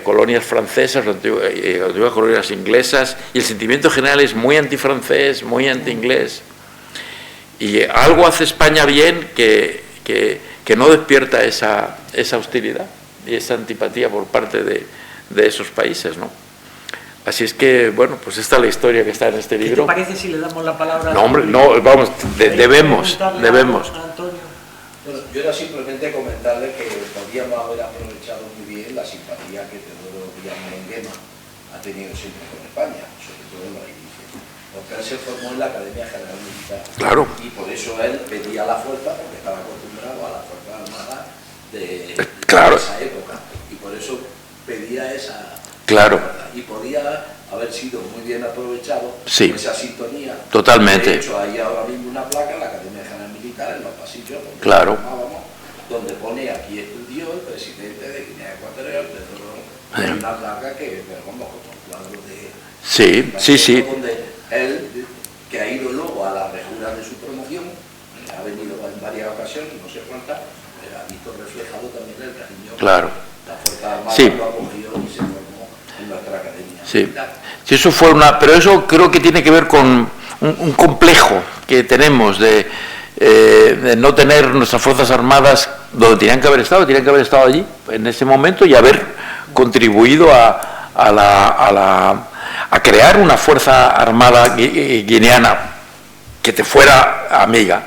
colonias francesas, antiguas colonias inglesas, y el sentimiento general es muy antifrancés, muy anti-inglés, y algo hace España bien que no despierta esa hostilidad y esa antipatía por parte de esos países, ¿no? Así es que, bueno, pues esta es la historia que está en este libro. ¿Qué te parece si le damos la palabra? No, hombre, no, vamos, debemos. Antonio. Bueno, yo era simplemente comentarle que podríamos haber aprovechado muy bien la simpatía que Teodoro Villammenguema ha tenido siempre con España, sobre todo en la inicio, porque él se formó en la Academia General Militar. Claro. Y por eso él pedía la fuerza, porque estaba acostumbrado a la fuerza armada de esa época, y por eso pedía esa... Claro. Y podía haber sido muy bien aprovechado, sí, esa sintonía. Totalmente. De hecho, hay ahora mismo una placa en la Academia General Militar, en los pasillos, claro, donde pone: aquí estudió el presidente de Guinea Ecuatorial, hay una placa que, como un cuadro de... Sí, sí. Donde él, que ha ido luego a la rejura de su promoción, ha venido en varias ocasiones, no sé cuántas, ha visto reflejado también el cariño. Claro. La Fuerza Armada lo acogió y se formó en nuestra academia. Sí. Sí, eso fue pero eso creo que tiene que ver con un complejo que tenemos de no tener nuestras fuerzas armadas donde tenían que haber estado allí en ese momento, y haber contribuido a crear una fuerza armada guineana que te fuera amiga.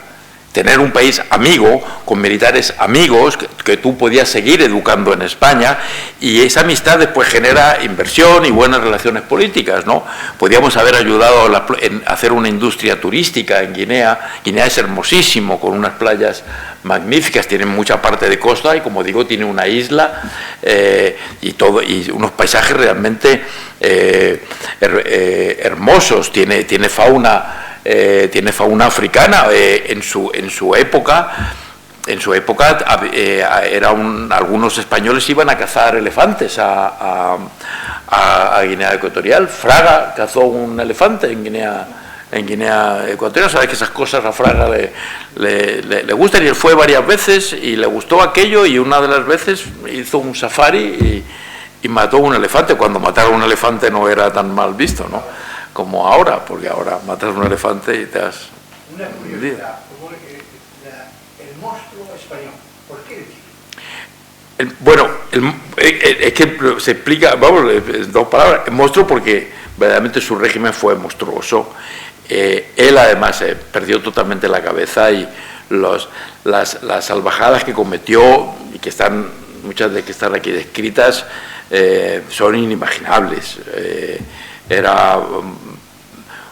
Tener un país amigo, con militares amigos, que tú podías seguir educando en España, y esa amistad después genera inversión y buenas relaciones políticas, ¿no? Podíamos haber ayudado en hacer una industria turística en Guinea. Guinea es hermosísimo, con unas playas magníficas, tiene mucha parte de costa y, como digo, tiene una isla y unos paisajes realmente hermosos, tiene fauna. Tiene fauna africana. En su época algunos españoles iban a cazar elefantes a Guinea Ecuatorial. Fraga cazó un elefante en Guinea Ecuatorial. Sabes que esas cosas a Fraga le gustan, y él fue varias veces y le gustó aquello, y una de las veces hizo un safari y mató un elefante. Cuando matar a un elefante no era tan mal visto, ¿no?, como ahora, porque ahora matas un elefante y te has... Una curiosidad, como el monstruo español, ¿por qué el título? Bueno, es que se explica, vamos, en dos palabras. El monstruo porque verdaderamente su régimen fue monstruoso. Él además perdió totalmente la cabeza, y las salvajadas que cometió, y que están, muchas de que están aquí descritas, son inimaginables. Era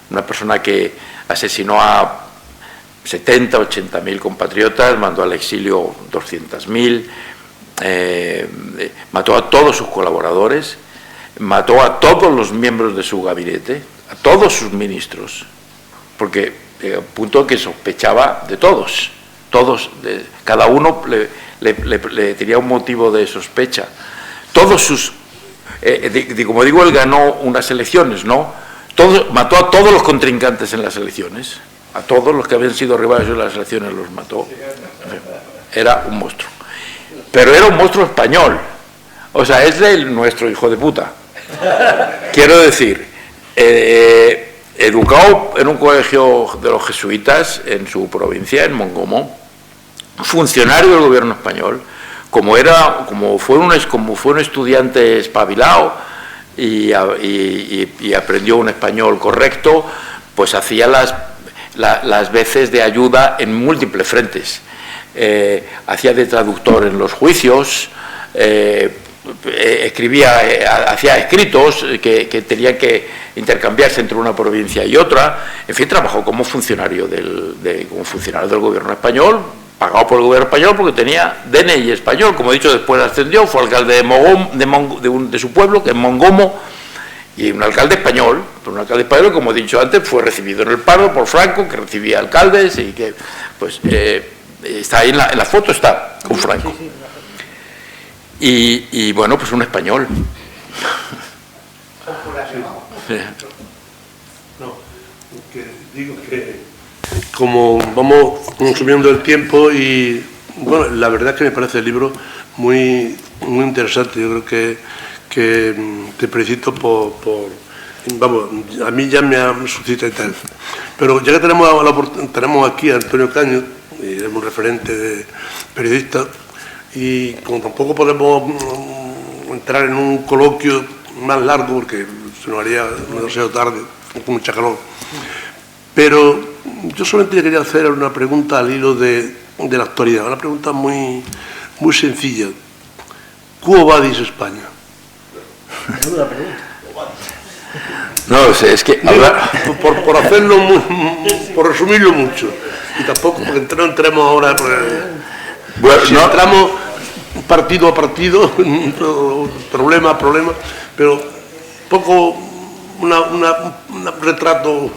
una persona que asesinó a 70, 80.000 compatriotas, mandó al exilio 200.000, mató a todos sus colaboradores, mató a todos los miembros de su gabinete, a todos sus ministros, porque a punto que sospechaba de todos, cada uno le tenía un motivo de sospecha. Todos sus... como digo, él ganó unas elecciones, ¿no? Mató a todos los contrincantes en las elecciones, a todos los que habían sido rivales en las elecciones los mató. Era un monstruo, pero era un monstruo español, o sea, es nuestro hijo de puta. Quiero decir, educado en un colegio de los jesuitas en su provincia, en Mongomo, funcionario del gobierno español. Como fue un estudiante espabilado y aprendió un español correcto, pues hacía las veces de ayuda en múltiples frentes. Hacía de traductor en los juicios, hacía escritos que tenían que intercambiarse entre una provincia y otra. En fin, trabajó como funcionario del gobierno español, pagado por el gobierno español porque tenía DNI español. Como he dicho, después ascendió, fue alcalde de su pueblo, que es Mongomo, y un alcalde español, como he dicho antes, fue recibido en el paro por Franco, que recibía alcaldes, y que, pues, está ahí en la foto, está con Franco. Y bueno, pues un español. No, que digo que como vamos consumiendo el tiempo, y bueno, la verdad es que me parece el libro muy interesante. Yo creo que te felicito vamos, a mí ya me suscita y tal. Pero ya que tenemos aquí a Antonio Caño, y es un referente periodista, y como tampoco podemos entrar en un coloquio más largo porque se nos haría demasiado tarde, con mucha calor, pero yo solamente quería hacer una pregunta al hilo de la actualidad, una pregunta muy sencilla. ¿Cómo vadis España? No sé, es que por hacerlo por resumirlo mucho, y tampoco porque no entremos ahora, bueno, si entramos partido a partido, problema a problema, pero poco un retrato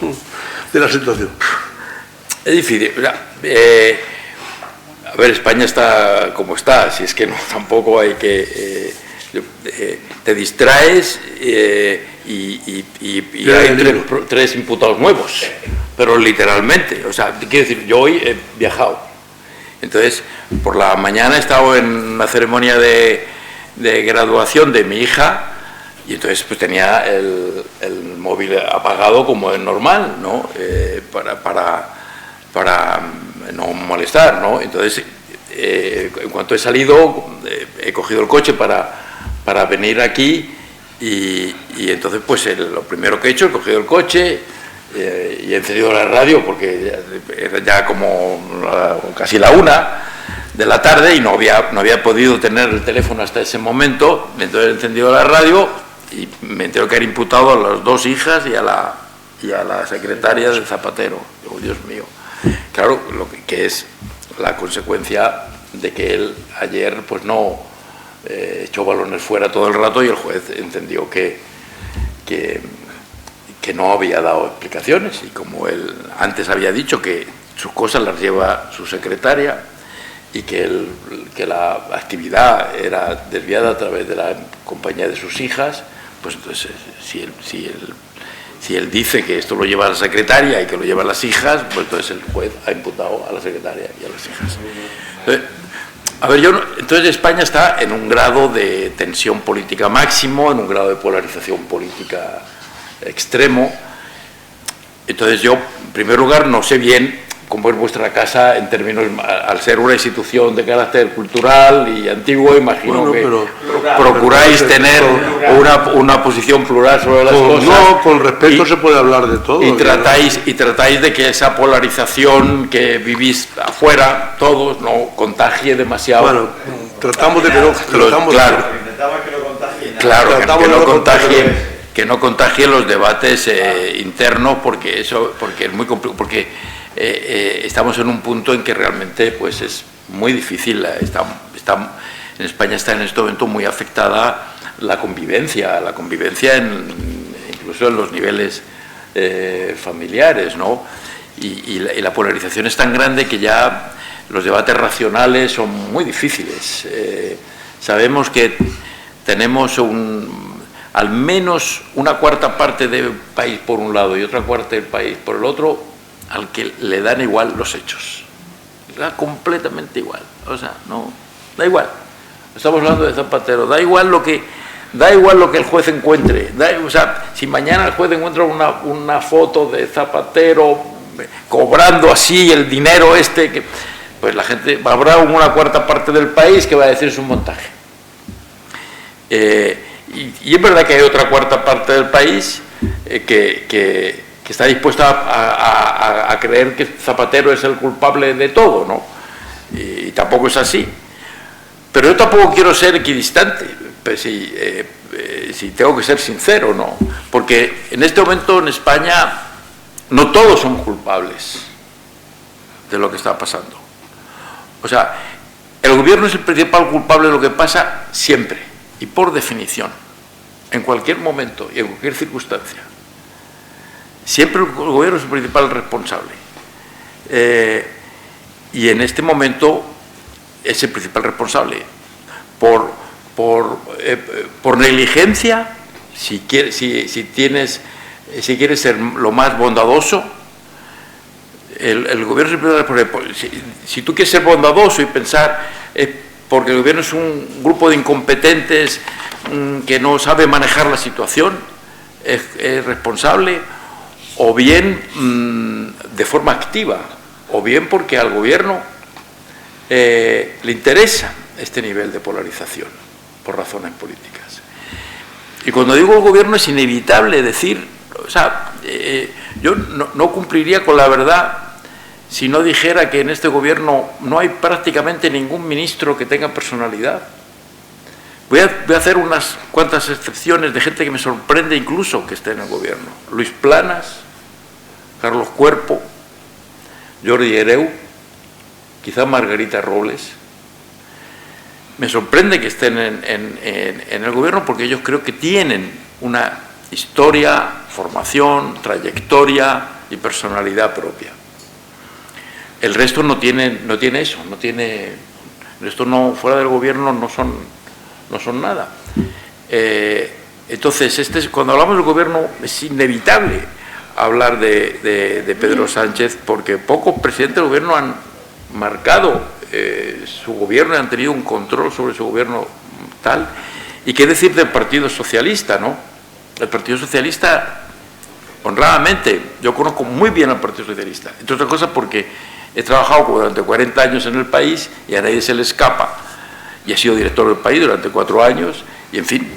de la situación. Es difícil. A ver, España está como está, si es que no, tampoco hay que... te distraes y hay tres imputados nuevos, pero literalmente, o sea, quiero decir, yo hoy he viajado. Entonces, por la mañana he estado en una ceremonia de graduación de mi hija, y entonces pues tenía el móvil apagado como es normal, ¿no? Para no molestar, ¿no? Entonces, en cuanto he salido, he cogido el coche para venir aquí, y entonces pues lo primero que he hecho, he cogido el coche, y he encendido la radio porque era ya como casi la 1 de la tarde y no había podido tener el teléfono hasta ese momento. Entonces he encendido la radio y me entero que era imputado a las 2 hijas y a la secretaria del Zapatero. Digo, Dios mío. Claro, lo que es la consecuencia de que él ayer pues no echó balones fuera todo el rato y el juez entendió que no había dado explicaciones, y como él antes había dicho que sus cosas las lleva su secretaria y que la actividad era desviada a través de la compañía de sus hijas, pues entonces si él dice que esto lo lleva la secretaria y que lo llevan las hijas, pues entonces el juez ha imputado a la secretaria y a las hijas. Entonces España está en un grado de tensión política máximo, en un grado de polarización política extremo. Entonces yo, en primer lugar, no sé bien cómo es vuestra casa en términos, al ser una institución de carácter cultural y antiguo, imagino que procuráis tener una posición plural sobre las cosas. No, con respeto se puede hablar de todo. Y tratáis de que esa polarización que vivís afuera, todos, no contagie demasiado. Bueno, tratamos de que que no contagie los debates internos, porque es muy complicado, porque estamos en un punto en que realmente pues es muy difícil. En España está en este momento muy afectada la convivencia incluso en los niveles familiares, ¿no? Y la polarización es tan grande que ya los debates racionales son muy difíciles. Sabemos que tenemos al menos una cuarta parte del país por un lado y otra cuarta del país por el otro, al que le dan igual los hechos. Le da completamente igual. O sea, no, da igual. Estamos hablando de Zapatero, da igual lo que el juez encuentre. O sea, si mañana el juez encuentra una foto de Zapatero cobrando así el dinero pues la gente, habrá una cuarta parte del país que va a decir es un montaje. Y es verdad que hay otra cuarta parte del país que está dispuesta a creer que Zapatero es el culpable de todo, ¿no? Y tampoco es así. Pero yo tampoco quiero ser equidistante, pues si tengo que ser sincero, ¿no? Porque en este momento en España no todos son culpables de lo que está pasando. O sea, el gobierno es el principal culpable de lo que pasa siempre y por definición, en cualquier momento y en cualquier circunstancia. Siempre el gobierno es el principal responsable. Y en este momento es el principal responsable. Por negligencia, si quieres ser lo más bondadoso, el gobierno es el principal responsable. Si tú quieres ser bondadoso y pensar porque el gobierno es un grupo de incompetentes que no sabe manejar la situación, es responsable, o bien de forma activa, o bien porque al gobierno le interesa este nivel de polarización por razones políticas. Y cuando digo el gobierno es inevitable decir, o sea, yo no cumpliría con la verdad si no dijera que en este gobierno no hay prácticamente ningún ministro que tenga personalidad. Voy a hacer unas cuantas excepciones de gente que me sorprende incluso que esté en el gobierno. Luis Planas, Carlos Cuerpo, Jordi Hereu, quizá Margarita Robles. Me sorprende que estén en el gobierno porque ellos creo que tienen una historia, formación, trayectoria y personalidad propia. El resto no tiene eso, el resto fuera del gobierno no son nada. Entonces, cuando hablamos del gobierno es inevitable hablar de Pedro Sánchez, porque pocos presidentes del gobierno han marcado su gobierno y han tenido un control sobre su gobierno tal. Y qué decir del Partido Socialista, ¿no? El Partido Socialista, honradamente, yo conozco muy bien al Partido Socialista, entre otras cosas porque he trabajado durante 40 años en el país y a nadie se le escapa, y he sido director del país durante 4 años, y en fin,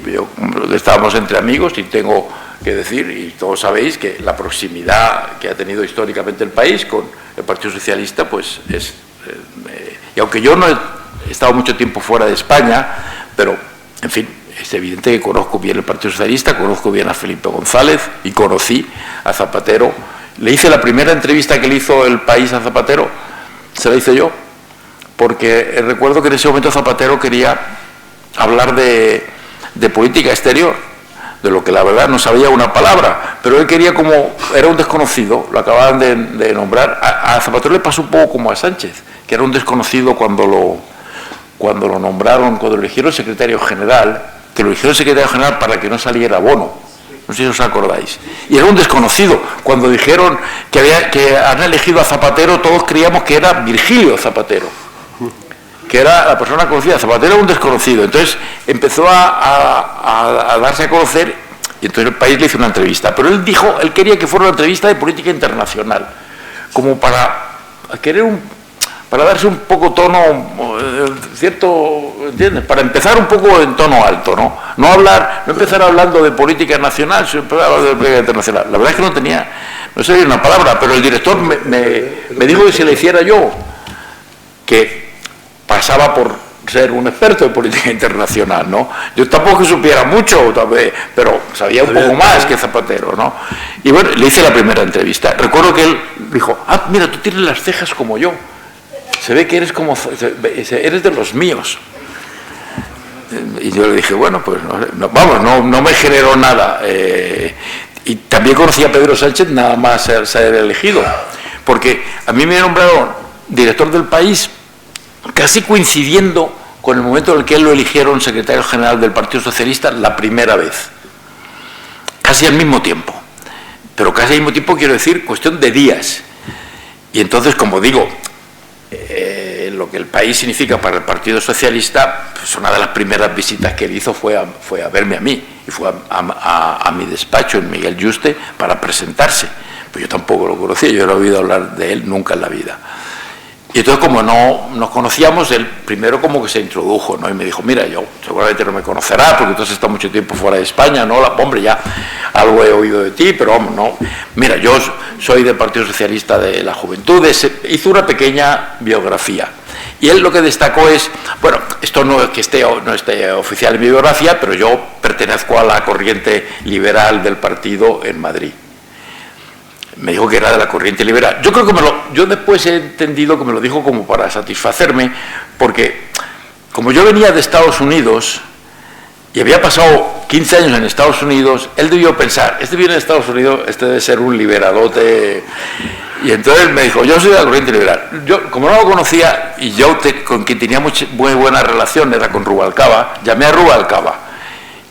estábamos entre amigos y tengo que decir, y todos sabéis que la proximidad que ha tenido históricamente el país con el Partido Socialista, pues es... y aunque yo no he estado mucho tiempo fuera de España, pero, en fin, es evidente que conozco bien el Partido Socialista, conozco bien a Felipe González y conocí a Zapatero. Le hice la primera entrevista que le hizo El País a Zapatero, se la hice yo, porque recuerdo que en ese momento Zapatero quería hablar de política exterior, de lo que la verdad no sabía una palabra, pero él quería, como era un desconocido, lo acababan de nombrar, a Zapatero le pasó un poco como a Sánchez, que era un desconocido cuando lo nombraron, cuando lo eligieron secretario general, que lo eligieron secretario general para que no saliera Bono, no sé si os acordáis, y era un desconocido. Cuando dijeron que han elegido a Zapatero, todos creíamos que era Virgilio Zapatero, que era la persona conocida. Zapatero era un desconocido. Entonces empezó a darse a conocer, y entonces El País le hizo una entrevista, pero él quería que fuera una entrevista de política internacional, como para darse un poco tono cierto, ¿entiendes? Para empezar un poco en tono alto, ¿no? No empezar hablando de política nacional, sino empezar hablando de política internacional. La verdad es que no sabía una palabra, pero el director me dijo que si le hiciera yo, que pasaba por ser un experto en política internacional, ¿no? Yo tampoco que supiera mucho, pero sabía un poco más que Zapatero, ¿no? Y bueno, le hice la primera entrevista. Recuerdo que él dijo, mira, tú tienes las cejas como yo. Se ve que eres de los míos. Y yo le dije, bueno, pues no me generó nada. Y también conocí a Pedro Sánchez nada más ser elegido, porque a mí me nombraron director del País casi coincidiendo con el momento en el que él lo eligieron secretario general del Partido Socialista la primera vez. Casi al mismo tiempo. Pero casi al mismo tiempo quiero decir cuestión de días. Y entonces, como digo, lo que El País significa para el Partido Socialista, pues una de las primeras visitas que él hizo fue a verme a mí, y fue a mi despacho en Miguel Yuste para presentarse. Pues yo tampoco lo conocía, yo no he oído hablar de él nunca en la vida. Y entonces, como no nos conocíamos, él primero como que se introdujo, ¿no? Y me dijo, mira, yo seguramente no me conocerás porque tú has estado mucho tiempo fuera de España, ¿no? Hombre, ya algo he oído de ti, pero vamos, no. Mira, yo soy del Partido Socialista de la Juventud. Hizo una pequeña biografía. Y él lo que destacó es, bueno, esto no es que esté oficial en mi biografía, pero yo pertenezco a la corriente liberal del partido en Madrid. Me dijo que era de la corriente liberal. Yo creo que yo después he entendido que me lo dijo como para satisfacerme, porque como yo venía de Estados Unidos y había pasado 15 años en Estados Unidos, él debió pensar, este viene de Estados Unidos, este debe ser un liberalote. Y entonces me dijo, yo soy de la corriente liberal. Yo, como no lo conocía, y yo con quien tenía muy buena relación era con Rubalcaba, llamé a Rubalcaba.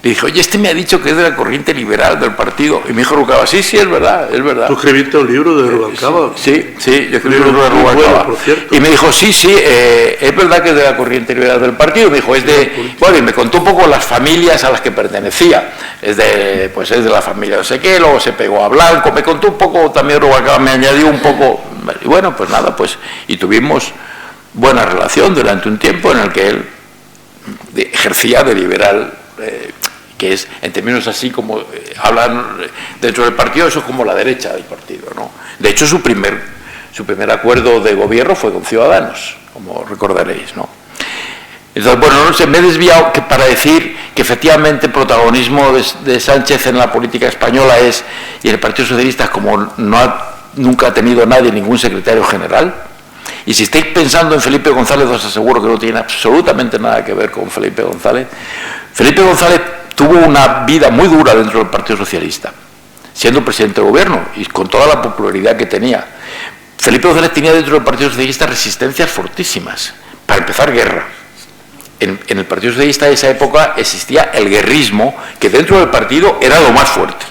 Le dije, oye, este me ha dicho que es de la corriente liberal del partido. Y me dijo Rubalcaba, sí, es verdad, es verdad. ¿Tú escribiste un libro de Rubalcaba? Sí, yo escribí un libro de Rubalcaba. Bueno, y me dijo, sí, es verdad que es de la corriente liberal del partido. Me dijo, bueno, y me contó un poco las familias a las que pertenecía. Es de la familia no sé qué, luego se pegó a Blanco. Me contó un poco también Rubalcaba, me añadió un poco. Y bueno, pues nada, y tuvimos buena relación durante un tiempo en el que él ejercía de liberal, que es, en términos así como hablan dentro del partido, eso es como la derecha del partido, ¿no? De hecho, su primer acuerdo de gobierno fue con Ciudadanos, como recordaréis, ¿no? Entonces, bueno, no sé, me he desviado para decir que efectivamente el protagonismo de Sánchez en la política española y el Partido Socialista, como nunca ha tenido nadie ningún secretario general. Y si estáis pensando en Felipe González, os aseguro que no tiene absolutamente nada que ver con Felipe González. Felipe González tuvo una vida muy dura dentro del Partido Socialista, siendo presidente del gobierno y con toda la popularidad que tenía. Felipe González tenía dentro del Partido Socialista resistencias fortísimas. Para empezar, guerra. En el Partido Socialista de esa época existía el guerrismo, que dentro del partido era lo más fuerte.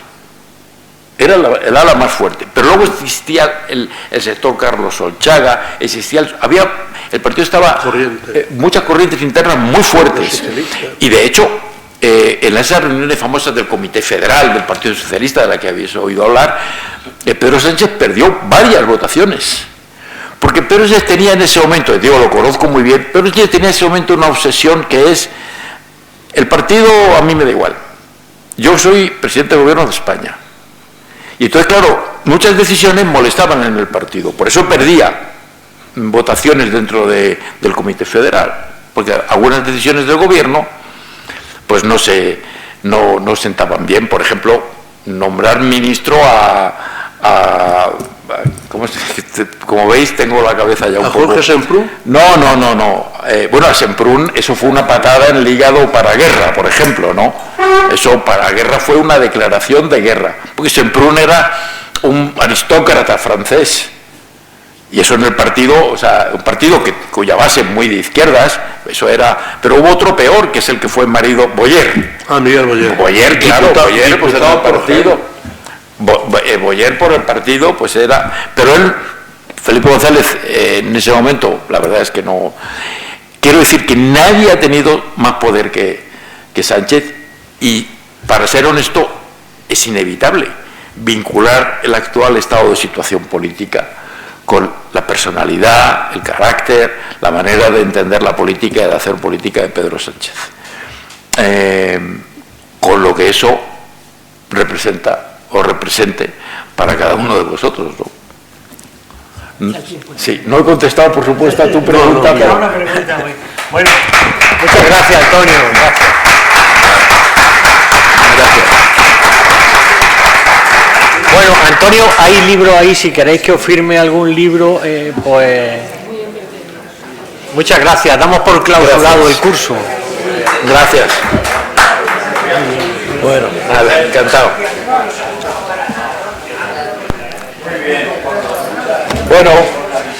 Era el ala más fuerte. Pero luego existía el sector Carlos Solchaga, el partido estaba muchas corrientes internas muy fuertes. Y de hecho, en esas reuniones famosas del Comité Federal del Partido Socialista, de la que habéis oído hablar, Pedro Sánchez perdió varias votaciones. Porque Pedro Sánchez tenía en ese momento, lo conozco muy bien, Pedro Sánchez tenía en ese momento una obsesión que es, el partido a mí me da igual. yo soy presidente del Gobierno de España. Y entonces, claro, muchas decisiones molestaban en el partido. Por eso perdía votaciones dentro del Comité Federal. Porque algunas decisiones del Gobierno pues no sentaban bien. Por ejemplo, nombrar ministro como veis, tengo la cabeza ya un poco... ¿A Jorge Semprún? No. Bueno, a Semprún eso fue una patada en el hígado para Guerra, por ejemplo, ¿no? Eso para Guerra fue una declaración de guerra, porque Semprún era un aristócrata francés. Y eso en el partido, o sea, un partido cuya base muy de izquierdas, eso era... Pero hubo otro peor, que es el que fue marido, Boyer. Ah, Miguel Boyer. Boyer, claro, Boyer, pues era el por partido. Boyer por el partido, pues era... Pero él, Felipe González, en ese momento, la verdad es que no... Quiero decir que nadie ha tenido más poder que Sánchez, y para ser honesto, es inevitable vincular el actual estado de situación política con la personalidad, el carácter, la manera de entender la política y de hacer política de Pedro Sánchez. Con lo que eso representa o represente para cada uno de vosotros, ¿no? Sí, no he contestado, por supuesto, a tu pregunta, pero... Bueno, muchas gracias, Antonio. Gracias. Bueno, Antonio, hay libros ahí, si queréis que os firme algún libro, pues... Muchas gracias, damos por clausurado el curso. Gracias. Bueno, nada, encantado. Bueno.